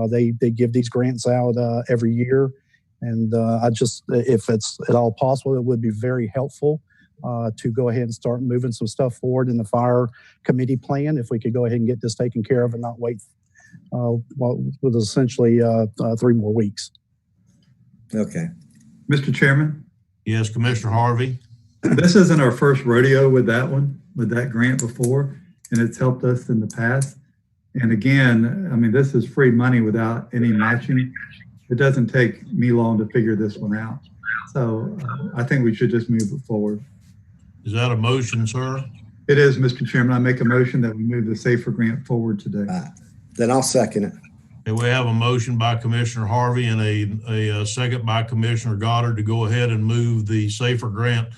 They give these grants out every year. And if it's at all possible, it would be very helpful to go ahead and start moving some stuff forward in the fire committee plan. If we could go ahead and get this taken care of and not wait with essentially 3 more weeks. Okay. Mr. Chairman? Yes, Commissioner Harvey. This isn't our first rodeo with that grant before, and it's helped us in the past. And again, I mean, this is free money without any matching. It doesn't take me long to figure this one out. So I think we should just move it forward. Is that a motion, sir? It is, Mr. Chairman. I make a motion that we move the SAFER grant forward today. Then I'll second it. Okay, we have a motion by Commissioner Harvey and a second by Commissioner Goddard to go ahead and move the SAFER grant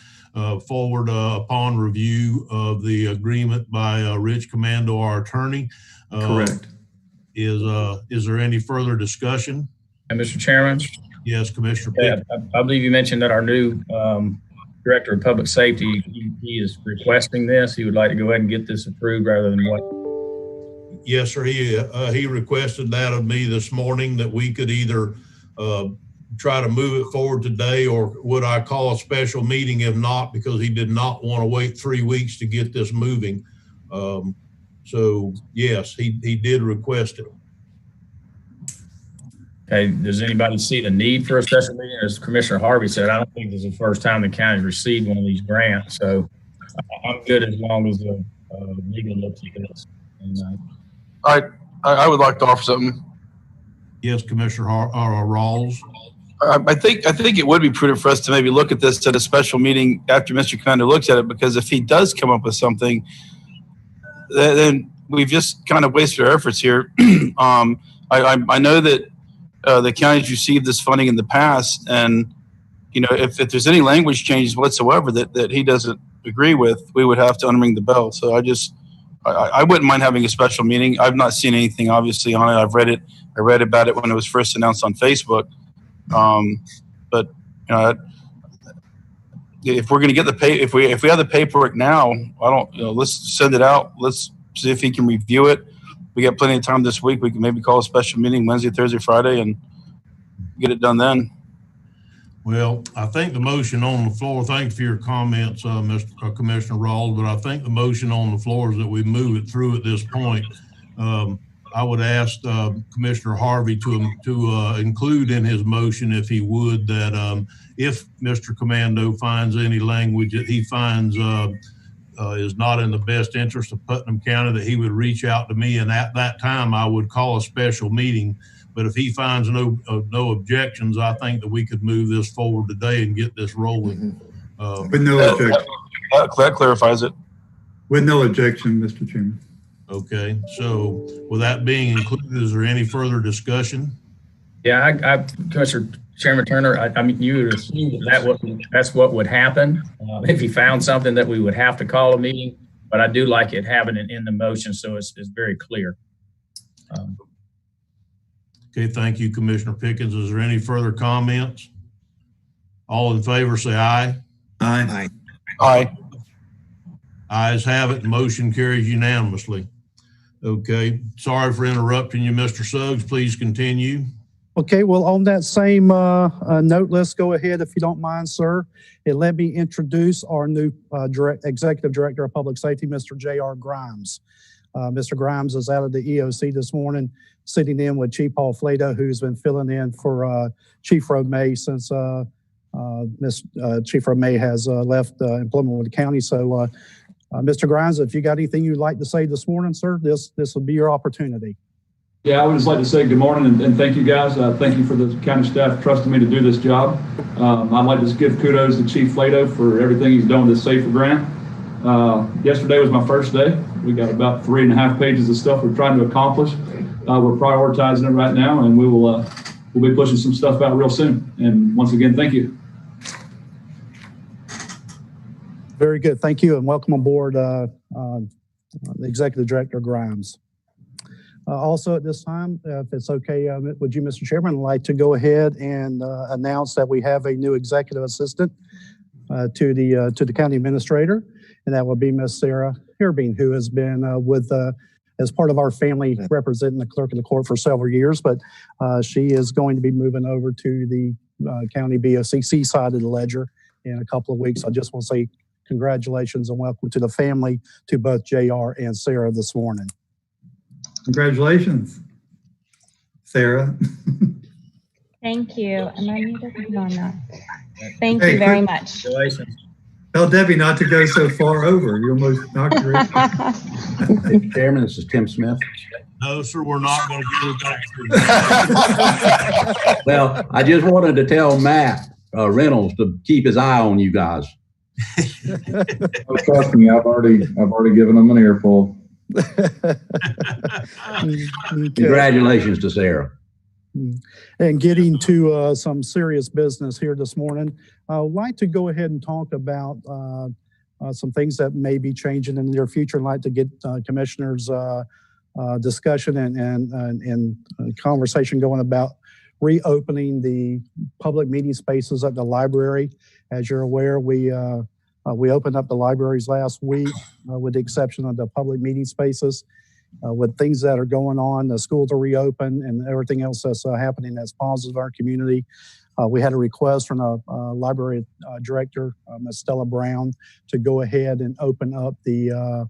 forward upon review of the agreement by Rich Commando, our attorney. Correct. Is there any further discussion? And Mr. Chairman? Yes, Commissioner Pitt. I believe you mentioned that our new Director of Public Safety, he is requesting this. He would like to go ahead and get this approved rather than what? Yes, sir. He requested that of me this morning, that we could either try to move it forward today, or would I call a special meeting if not, because he did not want to wait 3 weeks to get this moving. So yes, he did request it. Okay, does anybody see the need for a special meeting? As Commissioner Harvey said, I don't think this is the first time the county's received one of these grants. So I'm good as long as the legal looks at this. And, I would like to offer something. Yes, Commissioner Rawls. I think it would be prudent for us to maybe look at this at a special meeting after Mr. Commando looks at it, because if he does come up with something, then we've just kind of wasted our efforts here. I know that the county's received this funding in the past, and if there's any language changes whatsoever that he doesn't agree with, we would have to unring the bell. So I wouldn't mind having a special meeting. I've not seen anything obviously on it. I've read it. I read about it when it was first announced on Facebook. But if we're going to get if we have the paperwork now, let's send it out. Let's see if he can review it. We got plenty of time this week. We can maybe call a special meeting Wednesday, Thursday, Friday, and get it done then. Well, I think the motion on the floor, thanks for your comments, Mr. Commissioner Rawls, but I think the motion on the floor is that we move it through at this point. I would ask Commissioner Harvey to include in his motion, if he would, that if Mr. Commando finds any language that he finds is not in the best interest of Putnam County, that he would reach out to me, and at that time I would call a special meeting. But if he finds no objections, I think that we could move this forward today and get this rolling. With no objection. That clarifies it. With no objection, Mr. Chairman. Okay, so with that being included, is there any further discussion? Yeah, Commissioner Chairman Turner, I mean, you would assume that's what would happen if he found something, that we would have to call a meeting. But I do like it having it in the motion, so it's very clear. Okay, thank you, Commissioner Pickens. Is there any further comments? All in favor, say aye. Aye. Aye. Ayes have it. Motion carries unanimously. Okay, sorry for interrupting you, Mr. Suggs. Please continue. Okay, well, on that same note, let's go ahead, if you don't mind, sir, and let me introduce our new Executive Director of Public Safety, Mr. J.R. Grimes. Mr. Grimes is out of the EOC this morning, sitting in with Chief Paul Flato, who's been filling in for Chief Romay since Chief Romay has left employment with the county. So, Mr. Grimes, if you got anything you'd like to say this morning, sir, this will be your opportunity. Yeah, I would just like to say good morning and thank you guys. Thank you for the county staff trusting me to do this job. I'd like to give kudos to Chief Flato for everything he's done with this Safer grant. Yesterday was my first day. We got about 3.5 pages of stuff we're trying to accomplish. We're prioritizing it right now, and we'll be pushing some stuff out real soon. And once again, thank you. Very good. Thank you, and welcome aboard the Executive Director Grimes. Also at this time, if it's okay, would you, Mr. Chairman, like to go ahead and announce that we have a new executive assistant to the county administrator, and that will be Miss Sarah Herbean, who has been with as part of our family representing the clerk of the court for several years, but she is going to be moving over to the county BOCC side of the ledger in a couple of weeks. I just want to say congratulations and welcome to the family, to both JR and Sarah this morning. Congratulations, Sarah. Thank you. And I need to put on that. Thank you very much. Congratulations. Tell Debbie not to go so far over. You almost knocked her in. Mr. Chairman, this is Tim Smith. No, sir, we're not going to give it back to you. Well, I just wanted to tell Matt Reynolds to keep his eye on you guys. Oh, trust me, I've already given them an earful. Congratulations to Sarah. And getting to some serious business here this morning, I'd like to go ahead and talk about some things that may be changing in the near future. I'd like to get commissioners' discussion and conversation going about reopening the public meeting spaces at the library. As you're aware, we opened up the libraries last week, with the exception of the public meeting spaces. With things that are going on, the schools are reopened, and everything else that's happening that's positive in our community. We had a request from the library director, Ms. Stella Brown, to go ahead and open up the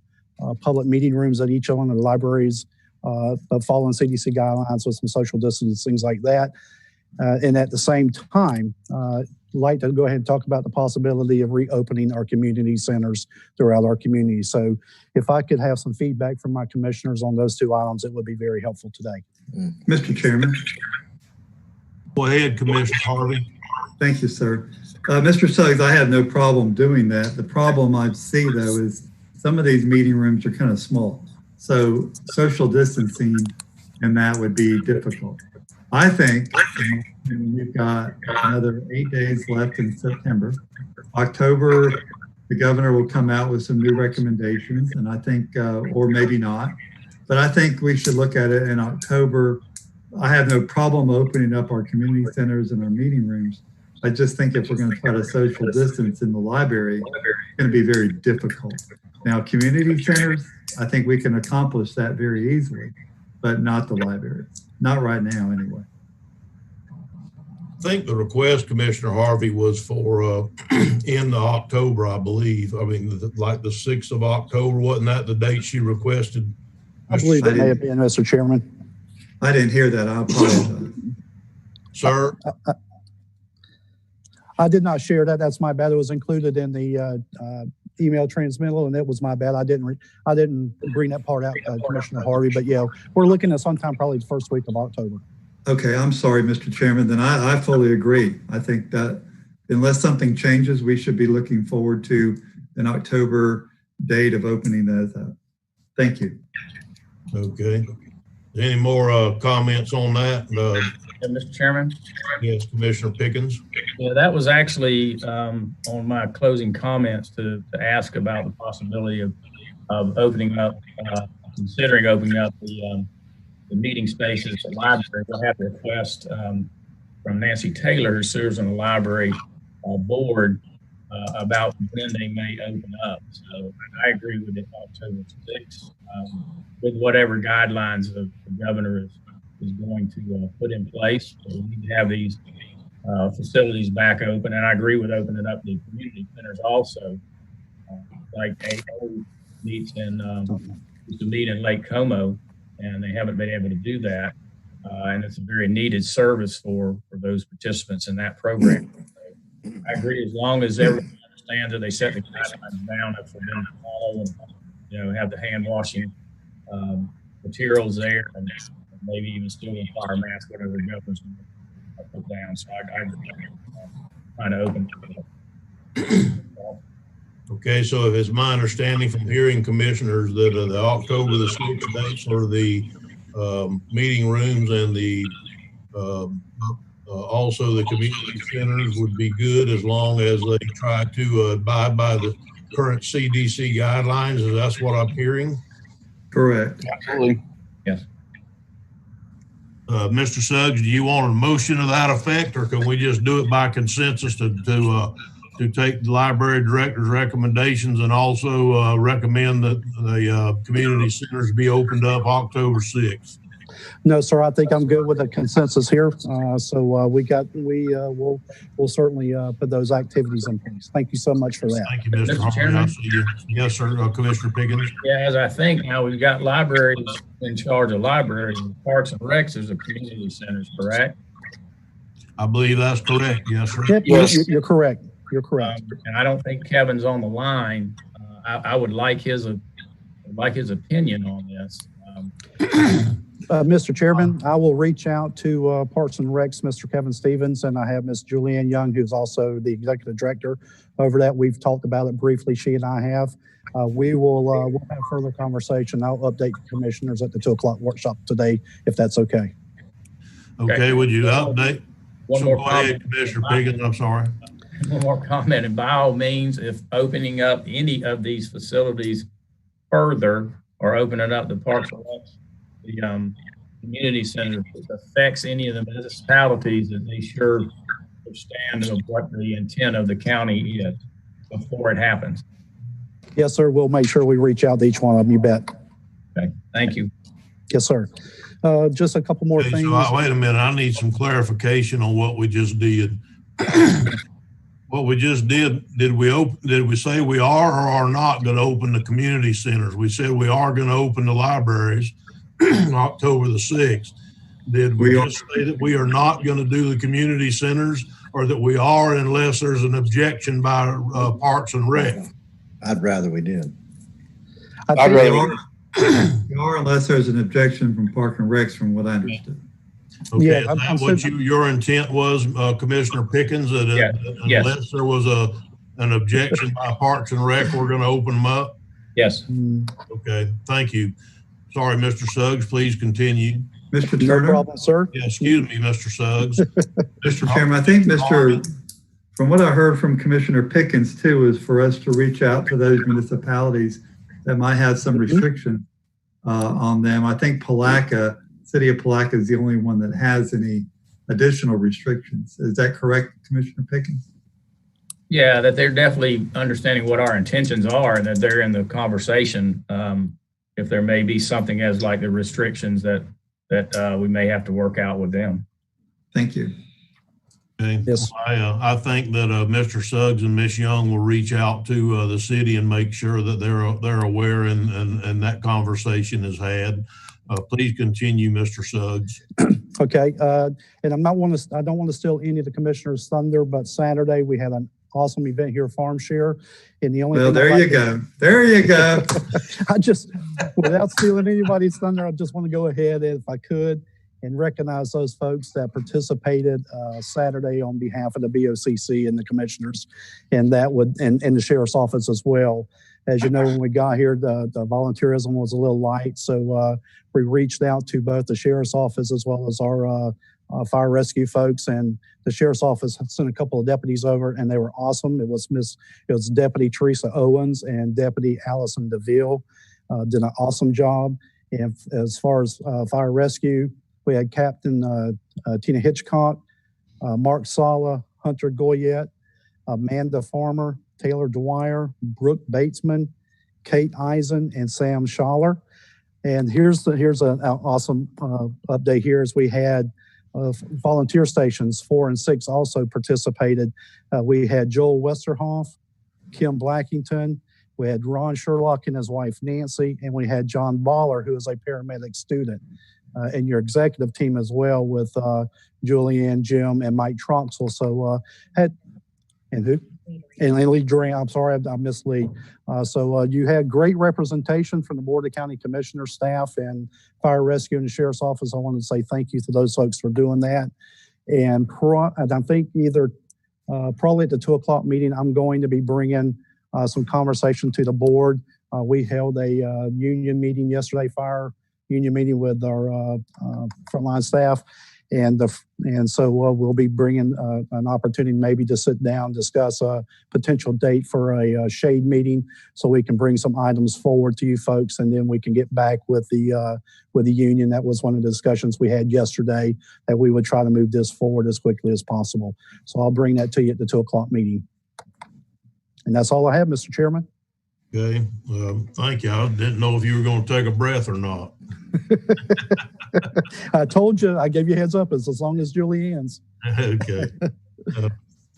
public meeting rooms at each one of the libraries, following CDC guidelines with some social distancing, things like that. And at the same time, like to go ahead and talk about the possibility of reopening our community centers throughout our community. So if I could have some feedback from my commissioners on those two items, it would be very helpful today. Mr. Chairman. Go ahead, Commissioner Harvey. Thank you, sir. Mr. Suggs, I have no problem doing that. The problem I see, though, is some of these meeting rooms are kind of small. So social distancing and that would be difficult. I think we've got another 8 days left in September. October, the governor will come out with some new recommendations, and I think, or maybe not, but I think we should look at it in October. I have no problem opening up our community centers and our meeting rooms. I just think if we're going to try to social distance in the library, it's going to be very difficult. Now, community centers, I think we can accomplish that very easily, but not the library. Not right now, anyway. think the request, Commissioner Harvey, was for end of October, I believe. I mean, like the 6th of October, wasn't that the date she requested? I believe it may have been, Mr. Chairman. I didn't hear that. I apologize. Sir? I did not share that. That's my bad. It was included in the email transmittal, and it was my bad. I didn't bring that part out, Commissioner Harvey. But yeah, we're looking at sometime probably the first week of October. Okay, I'm sorry, Mr. Chairman. Then I fully agree. I think that unless something changes, we should be looking forward to an October date of opening that up. Thank you. Okay. Any more comments on that? Mr. Chairman? Yes, Commissioner Pickens. Yeah, that was actually on my closing comments to ask about the possibility of opening up, considering opening up the meeting spaces at the library. We'll have to request from Nancy Taylor, who serves on the library board, about when they may open up. So I agree with it, October 6th, with whatever guidelines the governor is going to put in place. So we need to have these facilities back open, and I agree with opening up the community centers also. Like AO meets used to meet in Lake Como, and they haven't been able to do that. And it's a very needed service for those participants in that program. I agree, as long as everyone understands that they set the guidelines down for them to follow, and have the hand washing materials there, and maybe even still in fire mask, whatever the government's going to put down. So I trying to open it up. Okay, so if it's my understanding from hearing commissioners that the October the 6th dates for the meeting rooms and the also the community centers would be good, as long as they try to abide by the current CDC guidelines. Is that what I'm hearing? Correct. Absolutely. Yes. Mr. Suggs, do you want a motion to that effect, or can we just do it by consensus to take the library director's recommendations and also recommend that the community centers be opened up October 6th? No, sir. I think I'm good with the consensus here. So we'll certainly put those activities in place. Thank you so much for that. Thank you, Mr. Harvey. Yes, sir. Commissioner Pickens. Yeah, as I think now we've got libraries in charge of libraries, and Parks and Recs is a community centers, correct? I believe that's correct. Yes, sir. Yep, yes. You're correct. You're correct. And I don't think Kevin's on the line. I would like his opinion on this. Mr. Chairman, I will reach out to Parks and Recs, Mr. Kevin Stevens, and I have Ms. Julianne Young, who's also the executive director over that. We've talked about it briefly. She and I have. We'll have further conversation. I'll update the commissioners at the 2 o'clock workshop today, if that's okay. Okay, would you update? One more comment. Commissioner Pickens, I'm sorry. One more comment, and by all means, if opening up any of these facilities further or opening up the Parks and Recs, the community center, affects any of the municipalities, that they sure understand of what the intent of the county is before it happens. Yes, sir. We'll make sure we reach out to each one of them. You bet. Okay. Thank you. Yes, sir. Just a couple more things. So wait a minute. I need some clarification on what we just did. What we just did we say we are or are not going to open the community centers? We said we are going to open the libraries October the 6th. Did we just say that we are not going to do the community centers, or that we are unless there's an objection by Parks and Rec? I'd rather we did. I'd rather we are unless there's an objection from Park and Recs, from what I understood. Okay, yeah, is that what your intent was, Commissioner Pickens, that unless there was an objection by Parks and Rec, we're going to open them up? Yes. Okay, thank you. Sorry, Mr. Suggs, please continue. Mr. Turner? No problem, sir. Yeah, excuse me, Mr. Suggs. Mr. Chairman, I think from what I heard from Commissioner Pickens too, is for us to reach out to those municipalities that might have some restriction on them. I think City of Palaca is the only one that has any additional restrictions. Is that correct, Commissioner Pickens? Yeah, that they're definitely understanding what our intentions are, and that they're in the conversation. If there may be something as like the restrictions that we may have to work out with them. Thank you. Okay. Yes. I think that Mr. Suggs and Miss Young will reach out to the city and make sure that they're aware and that conversation is had. Please continue, Mr. Suggs. Okay, and I don't want to steal any of the commissioner's thunder, but Saturday we had an awesome event here, Farm Share, and the only Well, there you go. There you go. I just, without stealing anybody's thunder, I just want to go ahead, if I could, and recognize those folks that participated Saturday on behalf of the BOCC and the commissioners, and that would and the sheriff's office as well. As you know, when we got here, the volunteerism was a little light, so we reached out to both the sheriff's office as well as our fire rescue folks, and the sheriff's office sent a couple of deputies over, and they were awesome. It was Deputy Teresa Owens and Deputy Allison DeVille did an awesome job. And as far as fire rescue, we had Captain Tina Hitchcock, Mark Sala, Hunter Goyette, Amanda Farmer, Taylor Dwyer, Brooke Batesman, Kate Eisen, and Sam Schaller. And here's an awesome update here is we had volunteer stations 4 and 6 also participated. We had Joel Westerhoff, Kim Blackington, we had Ron Sherlock and his wife Nancy, and we had John Baller, who is a paramedic student, and your executive team as well with Julianne, Jim, and Mike Troxel. So and who? And Lee Duran. I'm sorry, I missed Lee. So you had great representation from the Board of County Commissioner staff and Fire Rescue and the Sheriff's Office. I wanted to say thank you to those folks for doing that. And I think probably at the 2 o'clock meeting, I'm going to be bringing some conversation to the board. We held a union meeting yesterday, fire union meeting with our frontline staff. And so we'll be bringing an opportunity maybe to sit down, discuss a potential date for a shade meeting, so we can bring some items forward to you folks, and then we can get back with the union. That was one of the discussions we had yesterday, that we would try to move this forward as quickly as possible. So I'll bring that to you at the 2 o'clock meeting. And that's all I have, Mr. Chairman. Okay, thank you. I didn't know if you were going to take a breath or not. I told you, I gave you a heads up as long as Julianne's. Okay.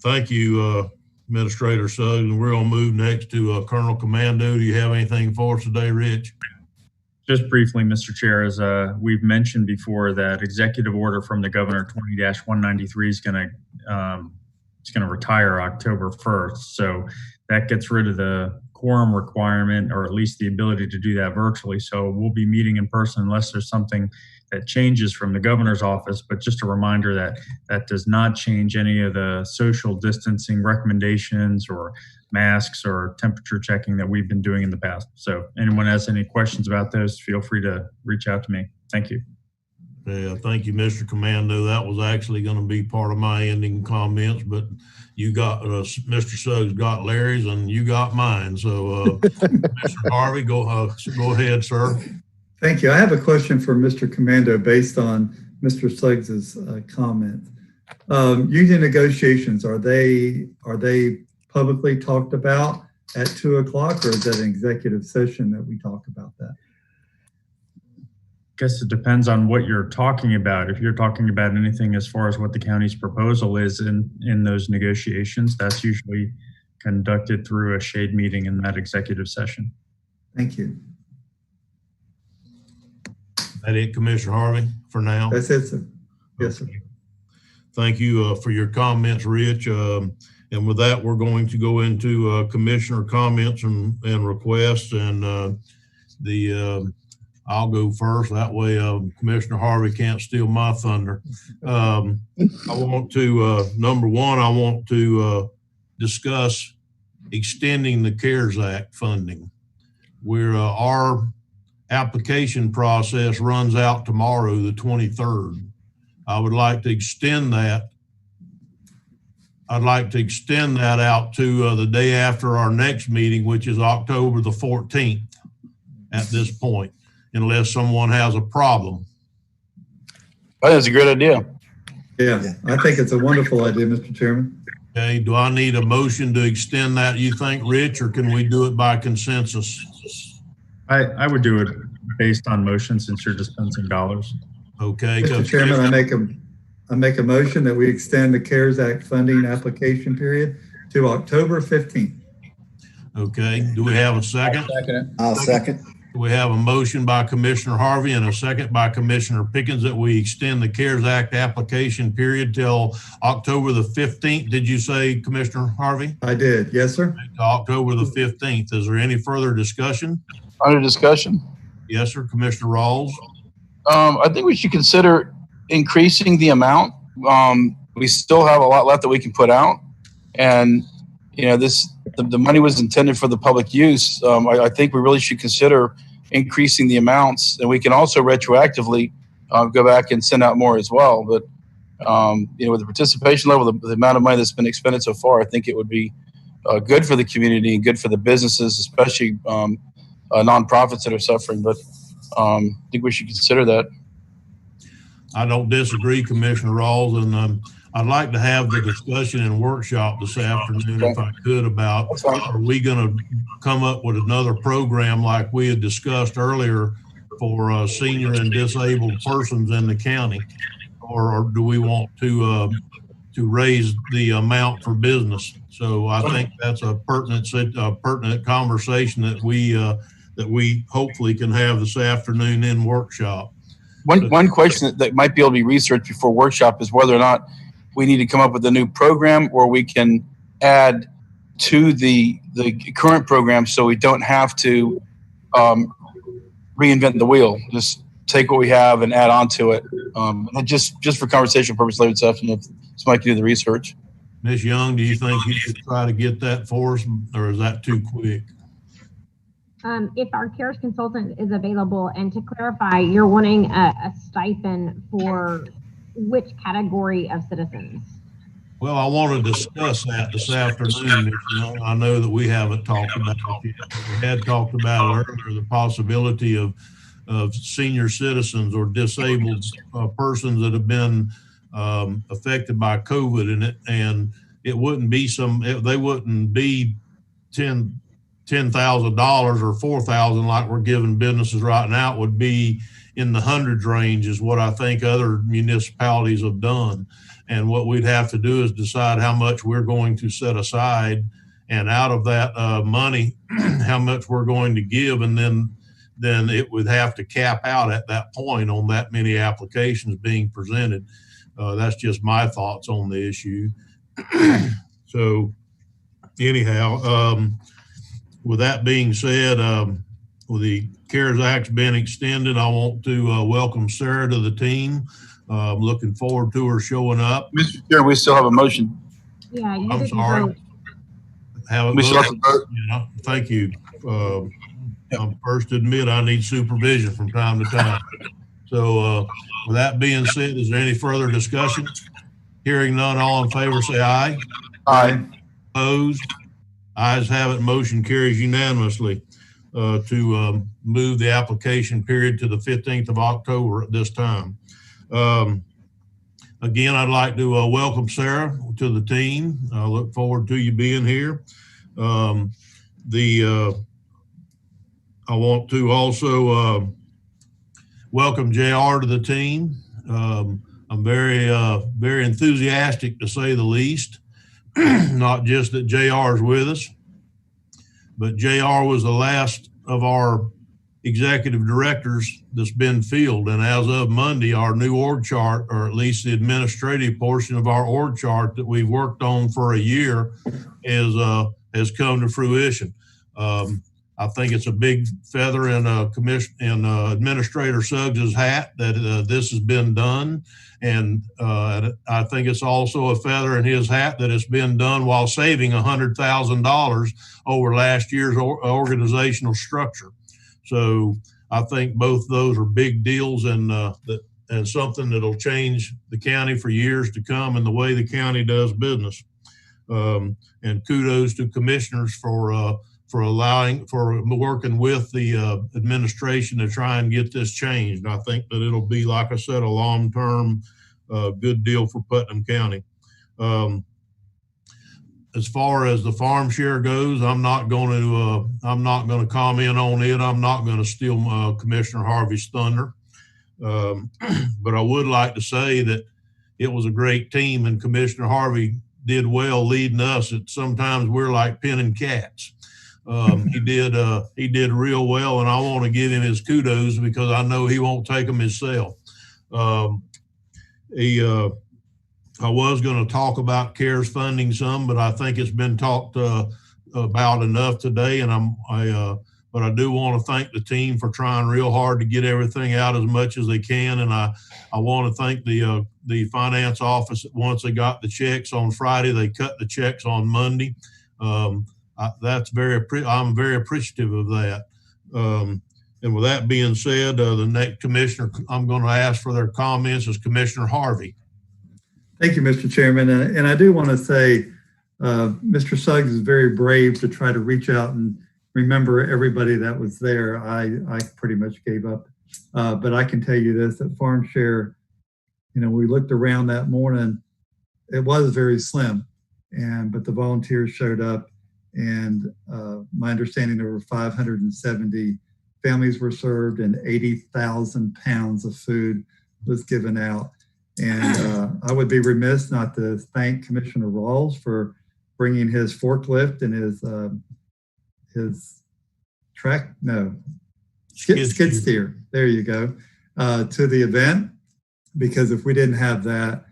Thank you, Administrator Suggs. And we're going to move next to Colonel Commando. Do you have anything for us today, Rich? Just briefly, Mr. Chair, as we've mentioned before, that executive order from the governor 20-193 is going to retire October 1st. So that gets rid of the quorum requirement, or at least the ability to do that virtually. So we'll be meeting in person unless there's something that changes from the governor's office. But just a reminder that that does not change any of the social distancing recommendations or masks or temperature checking that we've been doing in the past. So anyone has any questions about those, feel free to reach out to me. Thank you. Yeah, thank you, Mr. Commando. That was actually going to be part of my ending comments, but you got Mr. Suggs got Larry's and you got mine. So, Mr. Harvey, go ahead, sir. Thank you. I have a question for Mr. Commando based on Mr. Suggs's comment. Union negotiations, are they publicly talked about at 2 o'clock, or is that an executive session that we talk about that? I guess it depends on what you're talking about. If you're talking about anything as far as what the county's proposal is in those negotiations, that's usually conducted through a shade meeting in that executive session. Thank you. That it, Commissioner Harvey, for now? That's it, sir. Yes, sir. Thank you for your comments, Rich. And with that, we're going to go into commissioner comments and requests. And I'll go first. That way, Commissioner Harvey can't steal my thunder. I want to, number one, I want to discuss extending the CARES Act funding. Our application process runs out tomorrow, the 23rd. I would like to extend that. I'd like to extend that out to the day after our next meeting, which is October the 14th at this point, unless someone has a problem. I think it's a great idea. Yeah, I think it's a wonderful idea, Mr. Chairman. Okay, do I need a motion to extend that, you think, Rich, or can we do it by consensus? I would do it based on motion, since you're dispensing dollars. Okay. Mr. Chairman, I make a motion that we extend the CARES Act funding application period to October 15th. Okay, do we have a second? I'll second. We have a motion by Commissioner Harvey and a second by Commissioner Pickens that we extend the CARES Act application period till October the 15th. Did you say, Commissioner Harvey? I did. Yes, sir. October the 15th. Is there any further discussion? Under discussion. Yes, sir. Commissioner Rawls? I think we should consider increasing the amount. We still have a lot left that we can put out. And, you know, the money was intended for the public use. I think we really should consider increasing the amounts, and we can also retroactively go back and send out more as well. But you know, with the participation level, the amount of money that's been expended so far, I think it would be good for the community and good for the businesses, especially nonprofits that are suffering. But I think we should consider that. I don't disagree, Commissioner Rawls, and I'd like to have the discussion in workshop this afternoon, if I could, about are we going to come up with another program like we had discussed earlier for senior and disabled persons in the county, or do we want to raise the amount for business? So I think that's a pertinent conversation that we hopefully can have this afternoon in workshop. One question that might be able to be researched before workshop is whether or not we need to come up with a new program, or we can add to the current program so we don't have to reinvent the wheel. Just take what we have and add on to it. And just for conversation purposes later this afternoon, if somebody can do the research. Ms. Young, do you think you should try to get that for us, or is that too quick? If our CARES consultant is available, and to clarify, you're wanting a stipend for which category of citizens? Well, I want to discuss that this afternoon. I know that we haven't talked about it yet. We had talked about it earlier, the possibility of senior citizens or disabled persons that have been affected by COVID, and it wouldn't be they wouldn't be $10,000 or $4,000 like we're giving businesses right now. It would be in the hundreds range is what I think other municipalities have done. And what we'd have to do is decide how much we're going to set aside, and out of that money, how much we're going to give. And then it would have to cap out at that point on that many applications being presented. That's just my thoughts on the issue. So anyhow, with that being said, with the CARES Act's been extended, I want to welcome Sarah to the team. I'm looking forward to her showing up. Mr. Chair, we still have a motion. Yeah, you I'm didn't sorry. vote. We still have to vote. Yeah, thank you. I'm first to admit I need supervision from time to time. So with that being said, is there any further discussion? Hearing none, all in favor say aye. Aye. Opposed? Ayes have it. Motion carries unanimously to move the application period to the 15th of October at this time. Again, I'd like to welcome Sarah to the team. I look forward to you being here. I want to also welcome JR to the team. I'm very enthusiastic, to say the least. Not just that JR is with us, but JR was the last of our executive directors that's been filled. And as of Monday, our new org chart, or at least the administrative portion of our org chart that we've worked on for a year, has come to fruition. I think it's a big feather in Administrator Suggs' hat that this has been done. And I think it's also a feather in his hat that it's been done while saving $100,000 over last year's organizational structure. So I think both those are big deals, and something that'll change the county for years to come and the way the county does business. And kudos to commissioners for working with the administration to try and get this changed. I think that it'll be, like I said, a long-term good deal for Putnam County. As far as the farm share goes, I'm not going to comment on it. I'm not going to steal Commissioner Harvey's thunder. But I would like to say that it was a great team, and Commissioner Harvey did well leading us. Sometimes we're like pinning cats. He did real well, and I want to give him his kudos because I know he won't take them himself. I was going to talk about CARES funding some, but I think it's been talked about enough today, and but I do want to thank the team for trying real hard to get everything out as much as they can, and I want to thank the finance office. Once they got the checks on Friday, they cut the checks on Monday. I'm very appreciative of that. And with that being said, the next commissioner I'm going to ask for their comments is Commissioner Harvey. Thank you, Mr. Chairman. And I do want to say, Mr. Suggs is very brave to try to reach out and remember everybody that was there. I pretty much gave up. But I can tell you this, at Farm Share, we looked around that morning, it was very slim, but the volunteers showed up, and my understanding there were 570 families were served and 80,000 pounds of food was given out. And I would be remiss not to thank Commissioner Rawls for bringing his forklift and his skid steer. There you go, to the event, because if we didn't have that,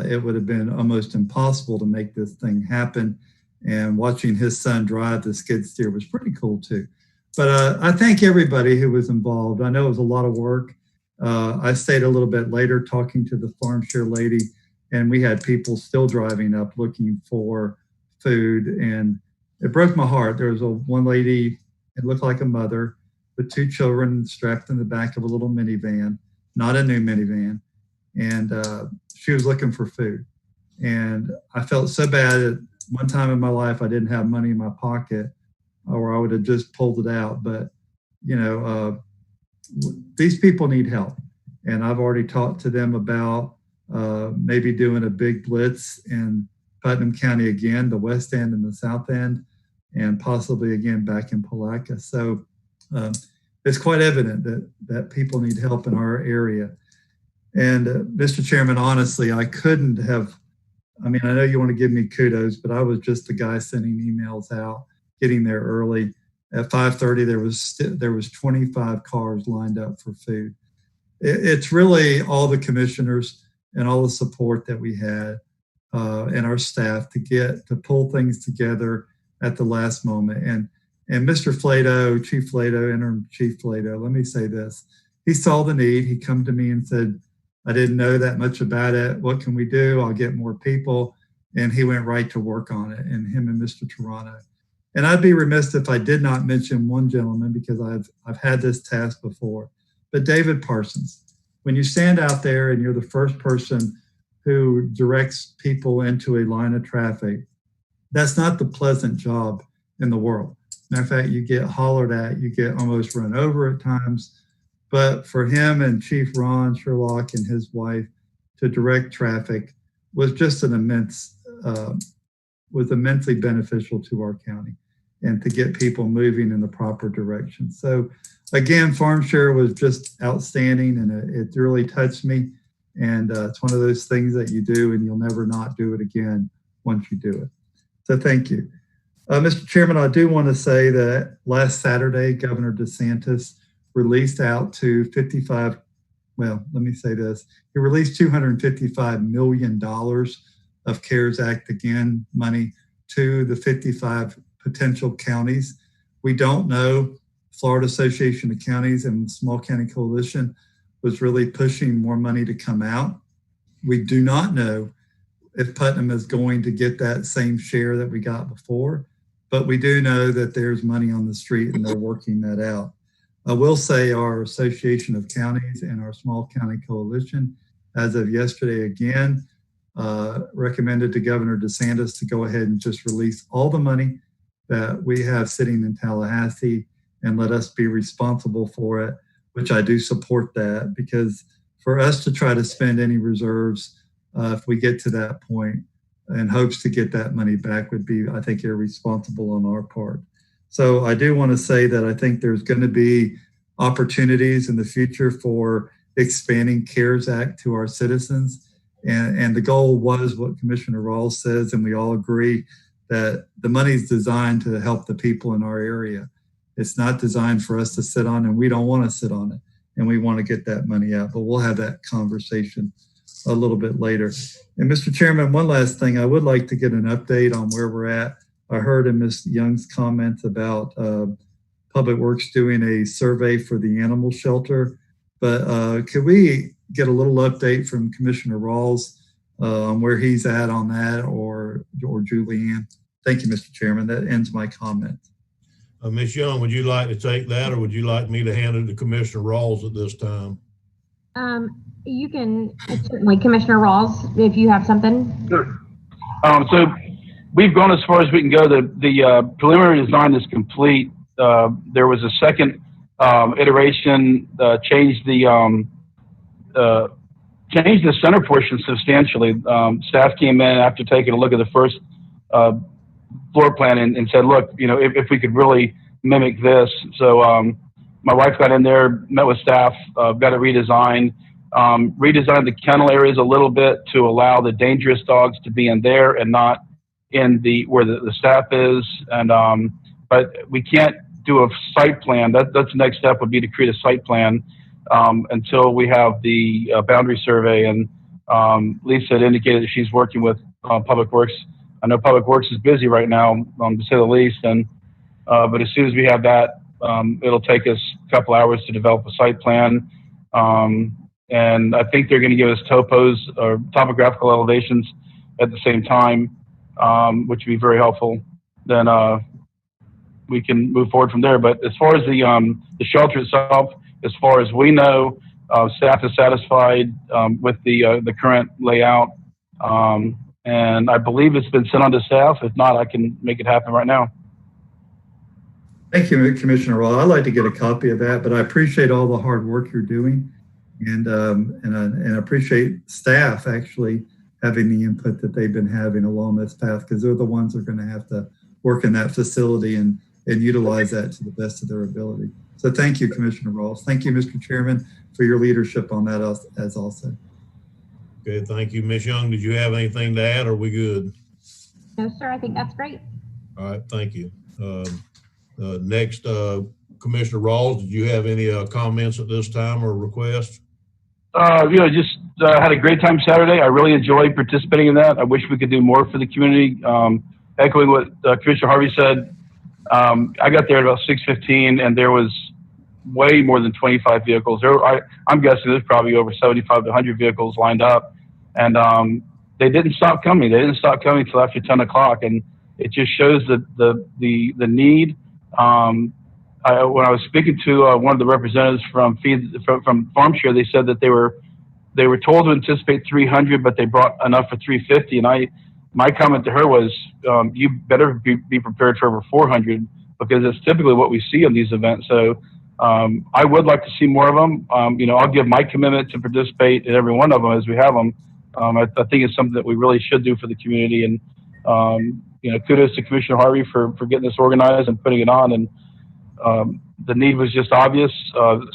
it would have been almost impossible to make this thing happen. And watching his son drive the skid steer was pretty cool too. But I thank everybody who was involved. I know it was a lot of work. I stayed a little bit later talking to the Farm Share lady, and we had people still driving up looking for food, and it broke my heart. There was one lady, it looked like a mother with two children strapped in the back of a little minivan, not a new minivan, and she was looking for food. And I felt so bad. At one time in my life, I didn't have money in my pocket, or I would have just pulled it out. But these people need help, and I've already talked to them about maybe doing a big blitz in Putnam County again, the West End and the South End, and possibly again back in Palatka. So it's quite evident that people need help in our area. And Mr. Chairman, honestly, I couldn't have, I know you want to give me kudos, but I was just the guy sending emails out, getting there early. At 5:30, there was 25 cars lined up for food. It's really all the commissioners and all the support that we had and our staff to pull things together at the last moment. And Mr. Flato, Chief Flato, Interim Chief Flato, let me say this. He saw the need. He come to me and said, I didn't know that much about it. What can we do? I'll get more people. And he went right to work on it, and him and Mr. Toronto. And I'd be remiss if I did not mention one gentleman, because I've had this task before, but David Parsons. When you stand out there and you're the first person who directs people into a line of traffic, that's not the pleasant job in the world. Matter of fact, you get hollered at, you get almost run over at times. But for him and Chief Ron Sherlock and his wife to direct traffic was just was immensely beneficial to our county and to get people moving in the proper direction. So again, Farm Share was just outstanding, and it really touched me. And it's one of those things that you do and you'll never not do it again once you do it. So thank you. Mr. Chairman, I do want to say that last Saturday, Governor DeSantis released out to he released $255 million of CARES Act, again, money to the 55 potential counties. We don't know. Florida Association of Counties and the Small County Coalition was really pushing more money to come out. We do not know if Putnam is going to get that same share that we got before, but we do know that there's money on the street and they're working that out. I will say our Association of Counties and our Small County Coalition, as of yesterday again, recommended to Governor DeSantis to go ahead and just release all the money that we have sitting in Tallahassee and let us be responsible for it, which I do support that, because for us to try to spend any reserves, if we get to that point in hopes to get that money back, would be, I think, irresponsible on our part. So I do want to say that I think there's going to be opportunities in the future for expanding CARES Act to our citizens. And the goal was what Commissioner Rawls says, and we all agree that the money is designed to help the people in our area. It's not designed for us to sit on, and we don't want to sit on it, and we want to get that money out, but we'll have that conversation a little bit later. And Mr. Chairman, one last thing, I would like to get an update on where we're at. I heard in Ms. Young's comments about Public Works doing a survey for the animal shelter, but could we get a little update from Commissioner Rawls on where he's at on that, or Julianne? Thank you, Mr. Chairman. That ends my comment. Ms. Young, would you like to take that, or would you like me to hand it to Commissioner Rawls at this time? You can certainly, Commissioner Rawls, if you have something. Sure. So we've gone as far as we can go. The preliminary design is complete. There was a second iteration, changed the center portion substantially. Staff came in after taking a look at the first floor plan and said, look, if we could really mimic this. So my wife got in there, met with staff, got it redesigned, redesigned the kennel areas a little bit to allow the dangerous dogs to be in there and not in where the staff is. And but we can't do a site plan. That's the next step would be to create a site plan until we have the boundary survey. And Lisa had indicated that she's working with Public Works. I know Public Works is busy right now, to say the least. And but as soon as we have that, it'll take us a couple hours to develop a site plan. And I think they're going to give us topos or topographical elevations at the same time, which would be very helpful. Then we can move forward from there. But as far as the shelter itself, as far as we know, staff is satisfied with the current layout. And I believe it's been sent on to staff. If not, I can make it happen right now. Thank you, Commissioner Raw. I'd like to get a copy of that, but I appreciate all the hard work you're doing, and I appreciate staff actually having the input that they've been having along this path, because they're the ones that are going to have to work in that facility and utilize that to the best of their ability. So thank you, Commissioner Rawls. Thank you, Mr. Chairman, for your leadership on that as also. Okay, thank you. Ms. Young, did you have anything to add, or are we good? No, sir, I think that's great. All right, thank you. Next, Commissioner Rawls, did you have any comments at this time or requests? Just had a great time Saturday. I really enjoyed participating in that. I wish we could do more for the community. Echoing what Commissioner Harvey said, I got there at about 6:15, and there was way more than 25 vehicles. I'm guessing there's probably over 75 to 100 vehicles lined up, and they didn't stop coming. They didn't stop coming until after 10 o'clock, and it just shows the need. When I was speaking to one of the representatives from FarmShare, they said that they were told to anticipate 300, but they brought enough for 350. And my comment to her was, you better be prepared for over 400, because it's typically what we see on these events. So I would like to see more of them. I'll give my commitment to participate in every one of them as we have them. I think it's something that we really should do for the community. And kudos to Commissioner Harvey for getting this organized and putting it on. And the need was just obvious.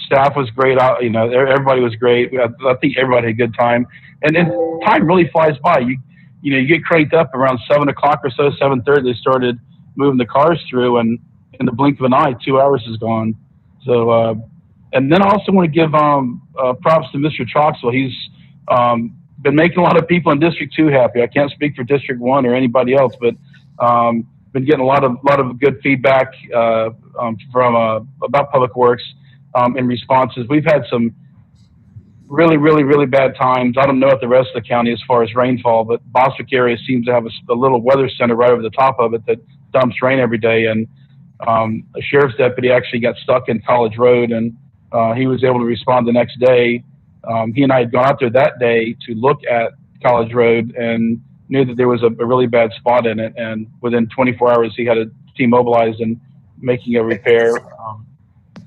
Staff was great. Everybody was great. I think everybody had a good time. And then time really flies by. You get cranked up around 7 o'clock or so, 7:30. They started moving the cars through, and in the blink of an eye, 2 hours is gone. So, and then I also want to give props to Mr. Troxel. He's been making a lot of people in District 2 happy. I can't speak for District 1 or anybody else, but been getting a lot of good feedback from about Public Works in responses. We've had some really bad times. I don't know at the rest of the county as far as rainfall, but BOCC area seems to have a little weather center right over the top of it that dumps rain every day. And a sheriff's deputy actually got stuck in College Road, and he was able to respond the next day. He and I had gone out there that day to look at College Road and knew that there was a really bad spot in it. And within 24 hours, he had a team mobilized and making a repair.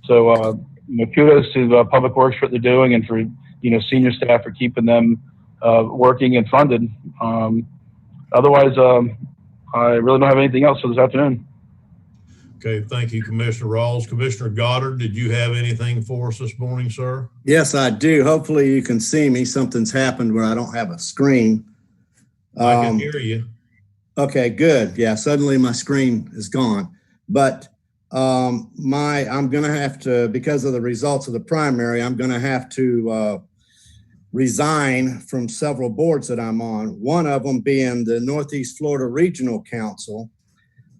So kudos to Public Works for what they're doing, and for senior staff for keeping them working and funded. Otherwise, I really don't have anything else for this afternoon. Okay, thank you, Commissioner Rawls. Commissioner Goddard, did you have anything for us this morning, sir? Yes, I do. Hopefully you can see me. Something's happened where I don't have a screen. I can hear you. Okay, good. Yeah, suddenly my screen is gone. But I'm going to have to, because of the results of the primary, I'm going to have to resign from several boards that I'm on. One of them being the Northeast Florida Regional Council.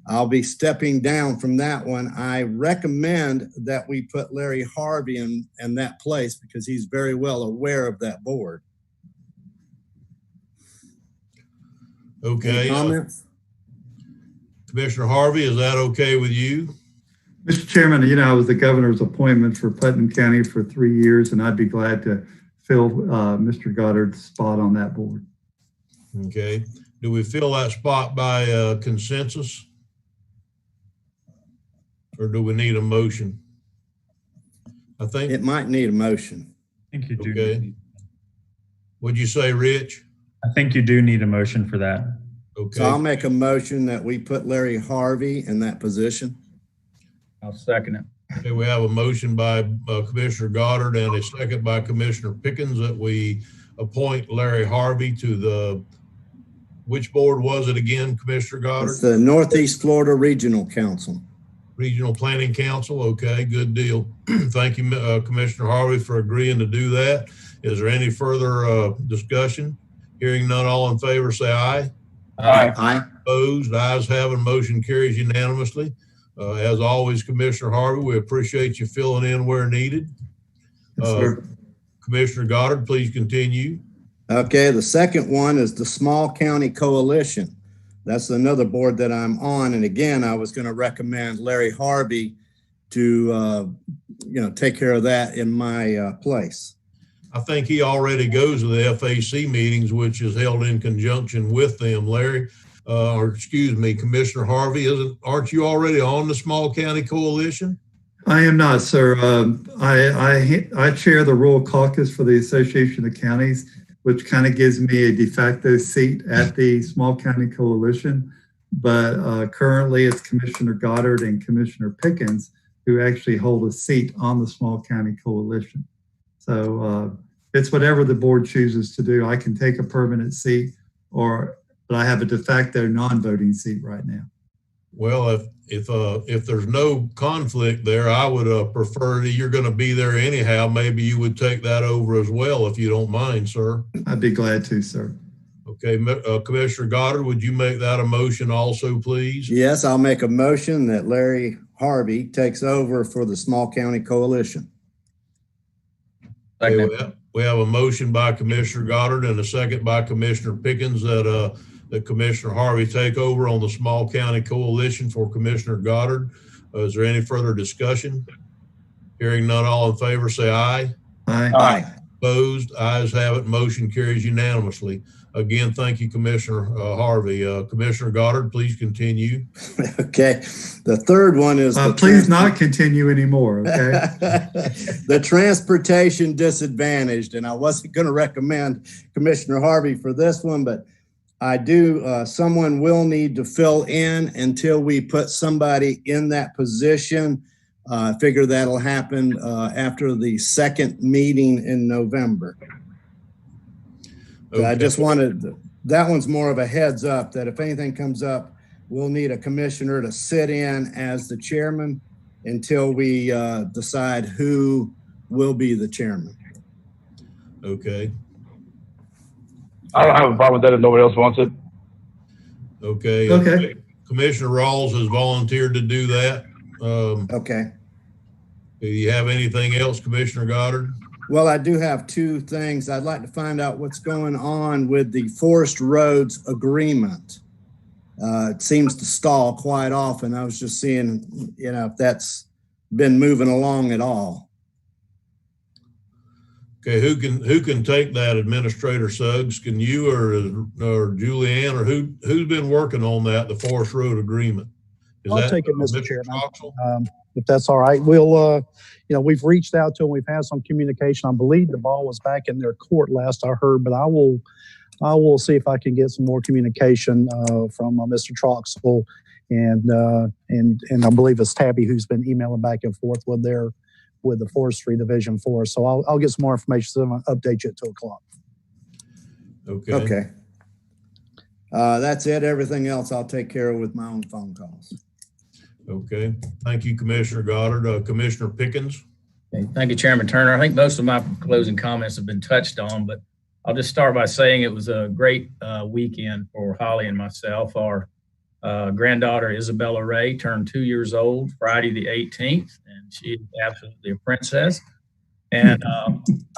I'll be stepping down from that one. I recommend that we put Larry Harvey in that place because he's very well aware of that board. Okay. Any comments? Commissioner Harvey, is that okay with you? Mr. Chairman, you know, I was the governor's appointment for Putnam County for 3 years, and I'd be glad to fill Mr. Goddard's spot on that board. Okay. Do we fill that spot by consensus? Or do we need a motion? I think it might need a motion. I think you do. Okay. What'd you say, Rich? I think you do need a motion for that. Okay. So I'll make a motion that we put Larry Harvey in that position. I'll second it. Okay, we have a motion by Commissioner Goddard and a second by Commissioner Pickens that we appoint Larry Harvey to the, which board was it again, Commissioner Goddard? It's the Northeast Florida Regional Council. Regional Planning Council. Okay, good deal. Thank you, Commissioner Harvey, for agreeing to do that. Is there any further discussion? Hearing none, all in favor, say aye. Aye. Aye. Opposed, ayes have it, motion carries unanimously. As always, Commissioner Harvey, we appreciate you filling in where needed. Yes, sir. Commissioner Goddard, please continue. Okay, the second one is the Small County Coalition. That's another board that I'm on. And again, I was going to recommend Larry Harvey to, take care of that in my place. I think he already goes to the FAC meetings, which is held in conjunction with them, Larry. Commissioner Harvey, aren't you already on the Small County Coalition? I am not, sir. I chair the Rural Caucus for the Association of Counties, which kind of gives me a de facto seat at the Small County Coalition. But currently it's Commissioner Goddard and Commissioner Pickens who actually hold a seat on the Small County Coalition. So it's whatever the board chooses to do. I can take a permanent seat, but I have a de facto non-voting seat right now. Well, if there's no conflict there, I would prefer that you're going to be there anyhow. Maybe you would take that over as well, if you don't mind, sir. I'd be glad to, sir. Okay, Commissioner Goddard, would you make that a motion also, please? Yes, I'll make a motion that Larry Harvey takes over for the Small County Coalition. Okay, we have a motion by Commissioner Goddard and a second by Commissioner Pickens that Commissioner Harvey take over on the Small County Coalition for Commissioner Goddard. Is there any further discussion? Hearing none, all in favor say aye. Aye. Aye. Opposed, ayes have it, motion carries unanimously. Again, thank you, Commissioner Harvey. Commissioner Goddard, please continue. Okay, the third one is please not continue anymore, okay? The transportation disadvantaged, and I wasn't going to recommend Commissioner Harvey for this one, but I do, someone will need to fill in until we put somebody in that position. I figure that'll happen after the second meeting in November. Okay. I just wanted, that one's more of a heads up that if anything comes up, we'll need a commissioner to sit in as the chairman until we decide who will be the chairman. Okay. I don't have a problem with that if nobody else wants it. Okay. Okay. Commissioner Rawls has volunteered to do that. Okay. Do you have anything else, Commissioner Goddard? Well, I do have two things. I'd like to find out what's going on with the Forest Roads agreement. It seems to stall quite often. I was just seeing, if that's been moving along at all. Okay, who can take that, Administrator Suggs? Can you or Julianne or who's been working on that, the Forest Road agreement? I'll take it, Mr. Chairman. If that's all right, we'll, we've reached out to them. We've had some communication. I believe the ball was back in their court last I heard, but I will see if I can get some more communication from Mr. Troxel and I believe it's Tabby who's been emailing back and forth with the forestry division for us. So I'll get some more information. So I'll update you at 2:00. Okay. Okay. That's it. Everything else I'll take care of with my own phone calls. Okay. Thank you, Commissioner Goddard. Commissioner Pickens. Okay. Thank you, Chairman Turner. I think most of my closing comments have been touched on, but I'll just start by saying it was a great weekend for Holly and myself. Our granddaughter, Isabella Ray, turned 2 years old Friday the 18th, and she is absolutely a princess. And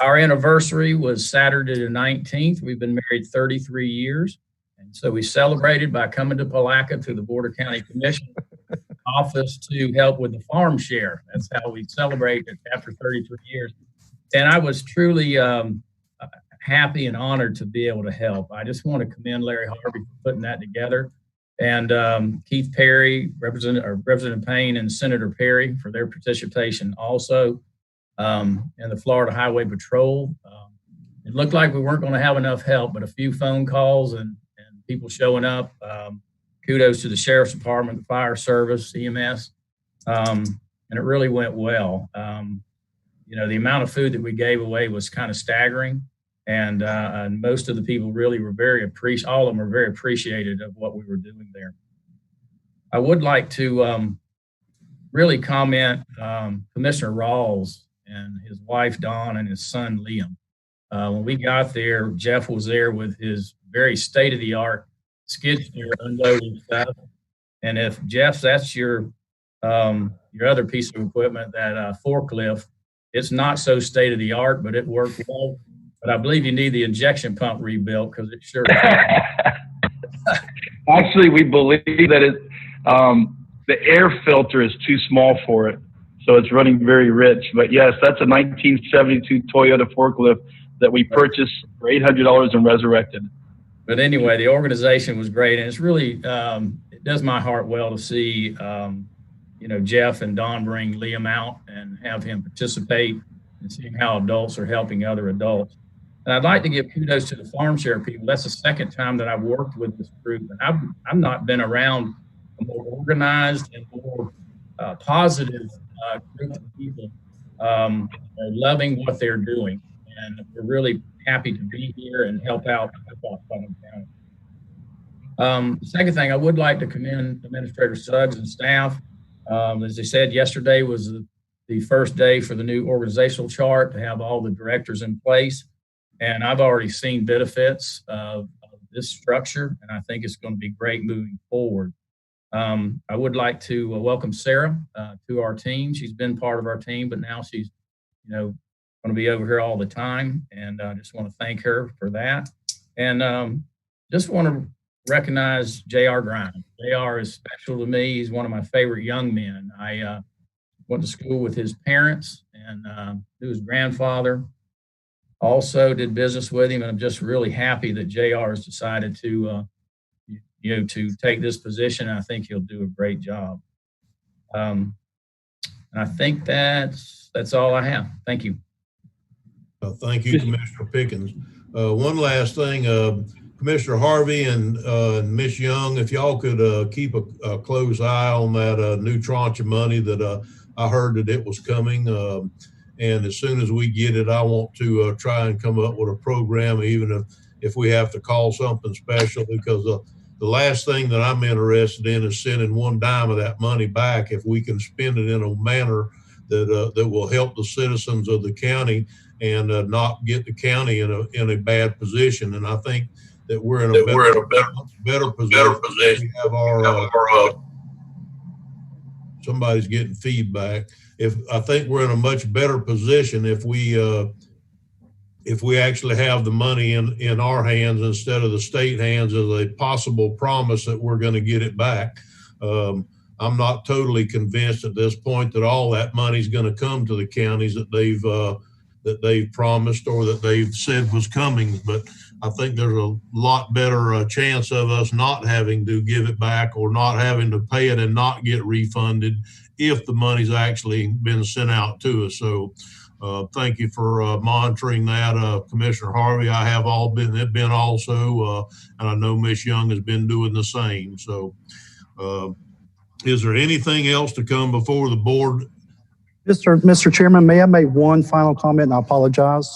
our anniversary was Saturday the 19th. We've been married 33 years. And so we celebrated by coming to Palatka to the Board of County Commission office to help with the farm share. That's how we celebrate it after 33 years. And I was truly happy and honored to be able to help. I just want to commend Larry Harvey for putting that together, and Keith Perry, Representative Payne, and Senator Perry for their participation also, and the Florida Highway Patrol. It looked like we weren't going to have enough help, but a few phone calls and people showing up. Kudos to the Sheriff's Department, the Fire Service, EMS, and it really went well. The amount of food that we gave away was kind of staggering, and most of the people really were all of them were very appreciative of what we were doing there. I would like to really comment Commissioner Rawls and his wife, Dawn, and his son, Liam. When we got there, Jeff was there with his very state-of-the-art skid steer unloading stuff. And if Jeff, that's your other piece of equipment, that forklift, it's not so state-of-the-art, but it worked well. But I believe you need the injection pump rebuilt because it sure Actually, we believe that the air filter is too small for it, so it's running very rich. But yes, that's a 1972 Toyota forklift that we purchased for $800 and resurrected. But anyway, the organization was great, and it's really it does my heart well to see Jeff and Don bring Liam out and have him participate and seeing how adults are helping other adults. And I'd like to give kudos to the farm share people. That's the second time that I've worked with this group, and I've not been around a more organized and more positive group of people loving what they're doing, and we're really happy to be here and help out Putnam County. The second thing, I would like to commend Administrator Suggs and staff. As they said, yesterday was the first day for the new organizational chart to have all the directors in place. And I've already seen benefits of this structure, and I think it's going to be great moving forward. I would like to welcome Sarah to our team. She's been part of our team, but now she's, going to be over here all the time. And I just want to thank her for that. And just want to recognize J.R. Grimes. J.R. is special to me. He's one of my favorite young men. I went to school with his parents and knew his grandfather. Also did business with him, and I'm just really happy that JR has decided to take this position. I think he'll do a great job. And I think that's all I have. Thank you. Thank you, Commissioner Pickens. One last thing, Commissioner Harvey and Ms. Young, if y'all could keep a close eye on that new tranche of money that I heard that it was coming. And as soon as we get it, I want to try and come up with a program, even if we have to call something special, because the last thing that I'm interested in is sending one dime of that money back. If we can spend it in a manner that will help the citizens of the county and not get the county in a bad position. And I think that we're in a better position. We have our somebody's getting feedback. I think we're in a much better position if we actually have the money in our hands instead of the state hands as a possible promise that we're going to get it back. I'm not totally convinced at this point that all that money is going to come to the counties that they've promised or that they've said was coming. But I think there's a lot better chance of us not having to give it back or not having to pay it and not get refunded if the money's actually been sent out to us. So thank you for monitoring that, Commissioner Harvey. I have been also, and I know Ms. Young has been doing the same. So Is there anything else to come before the board? Mr. Chairman, may I make one final comment, and I apologize?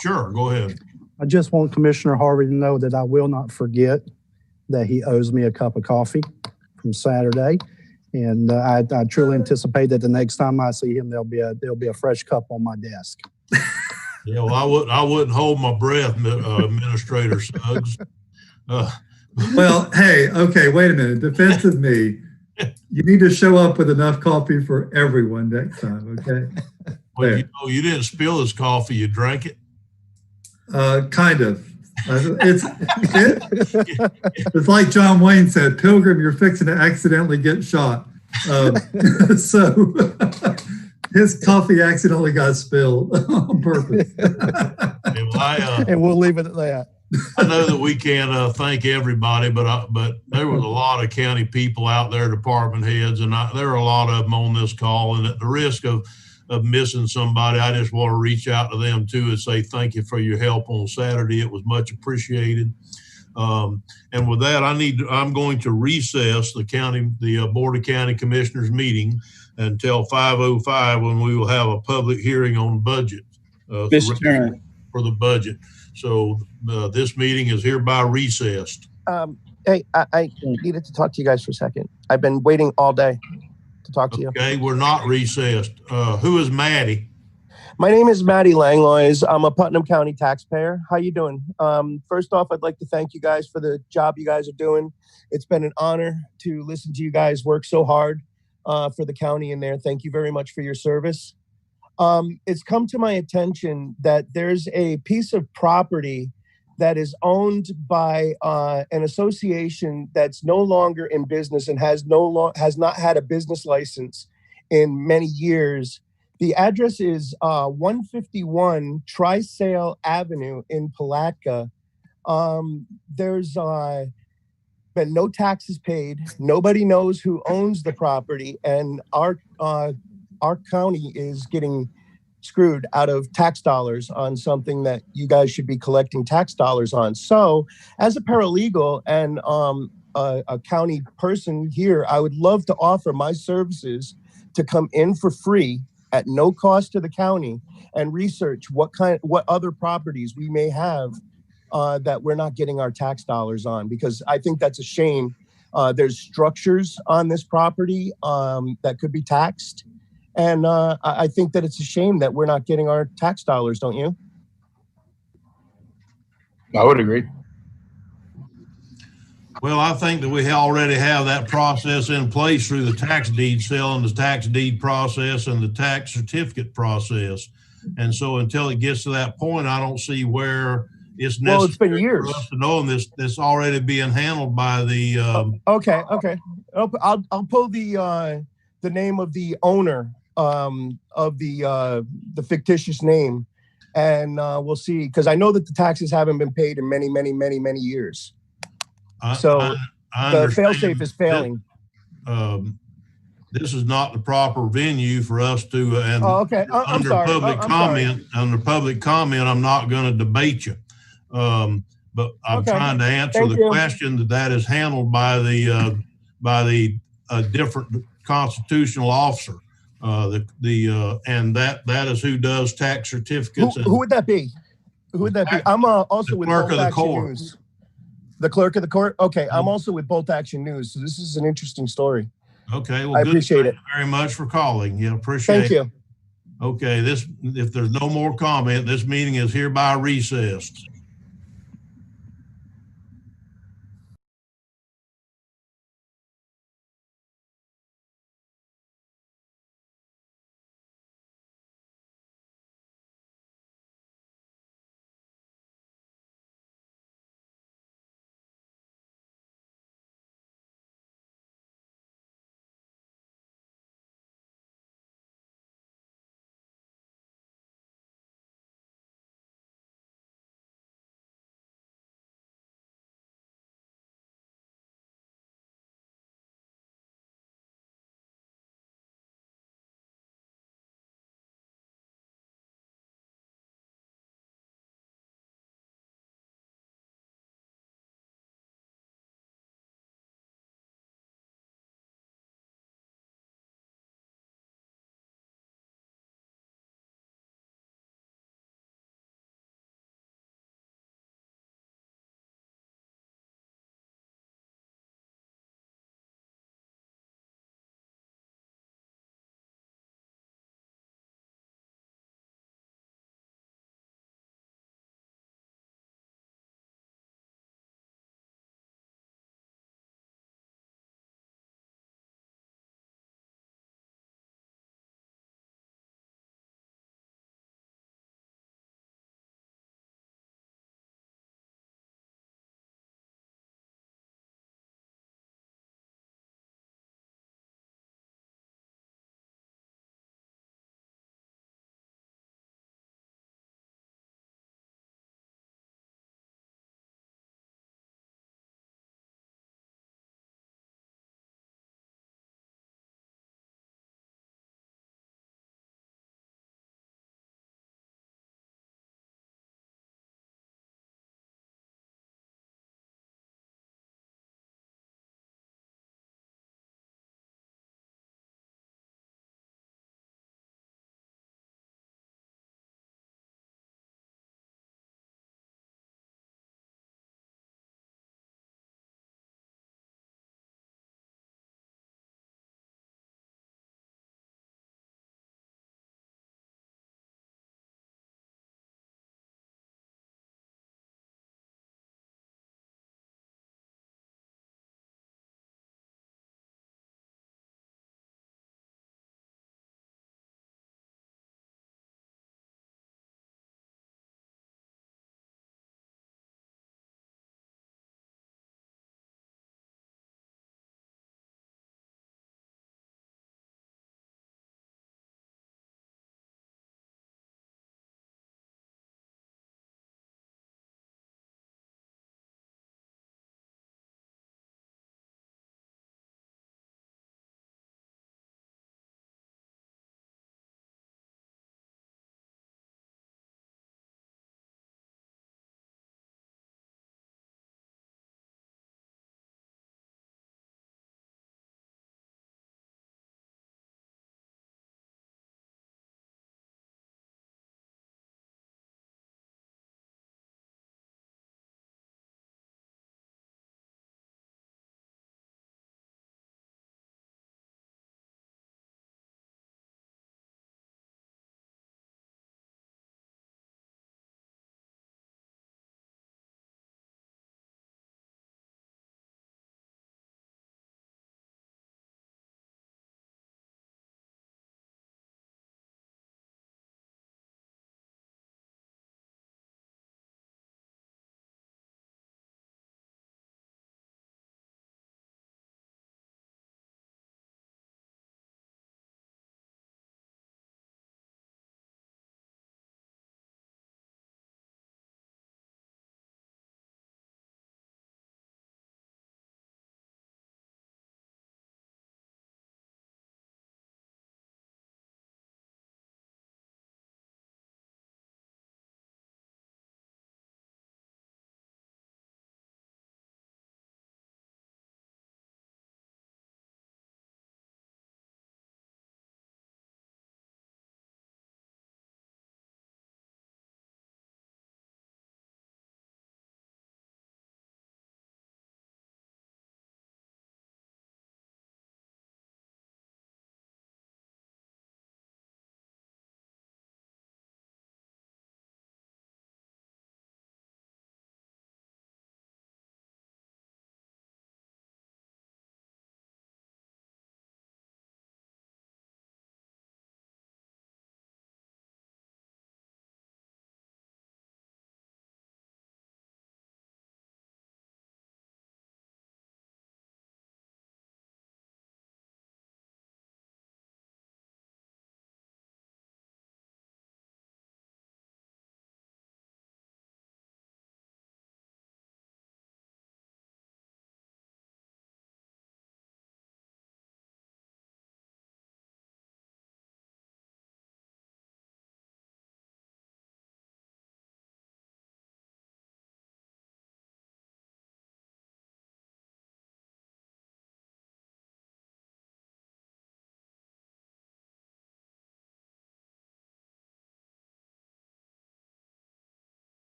Sure, go ahead. I just want Commissioner Harvey to know that I will not forget that he owes me a cup of coffee from Saturday. And I truly anticipate that the next time I see him, there'll be a fresh cup on my desk. Yeah, well, I wouldn't hold my breath, Administrator Suggs. Well, hey, okay, wait a minute. Defense of me. You need to show up with enough coffee for everyone next time, okay? Well, you didn't spill his coffee, you drank it? Kind of. It's like John Wayne said, Pilgrim, you're fixing to accidentally get shot. So his coffee accidentally got spilled on purpose. And we'll leave it at that. I know that we can't thank everybody, but there was a lot of county people out there, department heads, and there are a lot of them on this call. And at the risk of missing somebody, I just want to reach out to them too and say thank you for your help on Saturday. It was much appreciated. And with that, I'm going to recess the Board of County Commissioners meeting until 5:05 when we will have a public hearing on budget for the budget. So this meeting is hereby recessed. Hey, I needed to talk to you guys for a second. I've been waiting all day to talk to you. Okay, we're not recessed. Who is Maddie? My name is Maddie Langlois. I'm a Putnam County taxpayer. How you doing? First off, I'd like to thank you guys for the job you guys are doing. It's been an honor to listen to you guys work so hard for the county in there. Thank you very much for your service. It's come to my attention that there's a piece of property that is owned by an association that's no longer in business and has not had a business license in many years. The address is 151 Trisale Avenue in Palatka. There's been no taxes paid. Nobody knows who owns the property, and our county is getting screwed out of tax dollars on something that you guys should be collecting tax dollars on. So as a paralegal and a county person here, I would love to offer my services to come in for free at no cost to the county and research what other properties we may have that we're not getting our tax dollars on, because I think that's a shame. There's structures on this property that could be taxed. And I think that it's a shame that we're not getting our tax dollars, don't you? I would agree. Well, I think that we already have that process in place through the tax deed sale and the tax deed process and the tax certificate process. And so until it gets to that point, I don't see where it's necessary. Well, it's been years for us to know, and this already being handled by the. Okay. I'll pull the name of the owner of the fictitious name, and we'll see, because I know that the taxes haven't been paid in many years. So the fail-safe is failing. This is not the proper venue for us to. And under public comment, I'm not going to debate you. But I'm trying to answer the question that is handled by the different constitutional officer. And that is who does tax certificates. Who would that be? Who would that be? I'm also with clerk of the Action court. News. The clerk of the court. Okay, I'm also with Bolt Action News. So this is an interesting story. Okay, well, I appreciate it. Thank you very much for calling. Yeah, appreciate it. Thank you. Okay, if there's no more comment, this meeting is hereby recessed.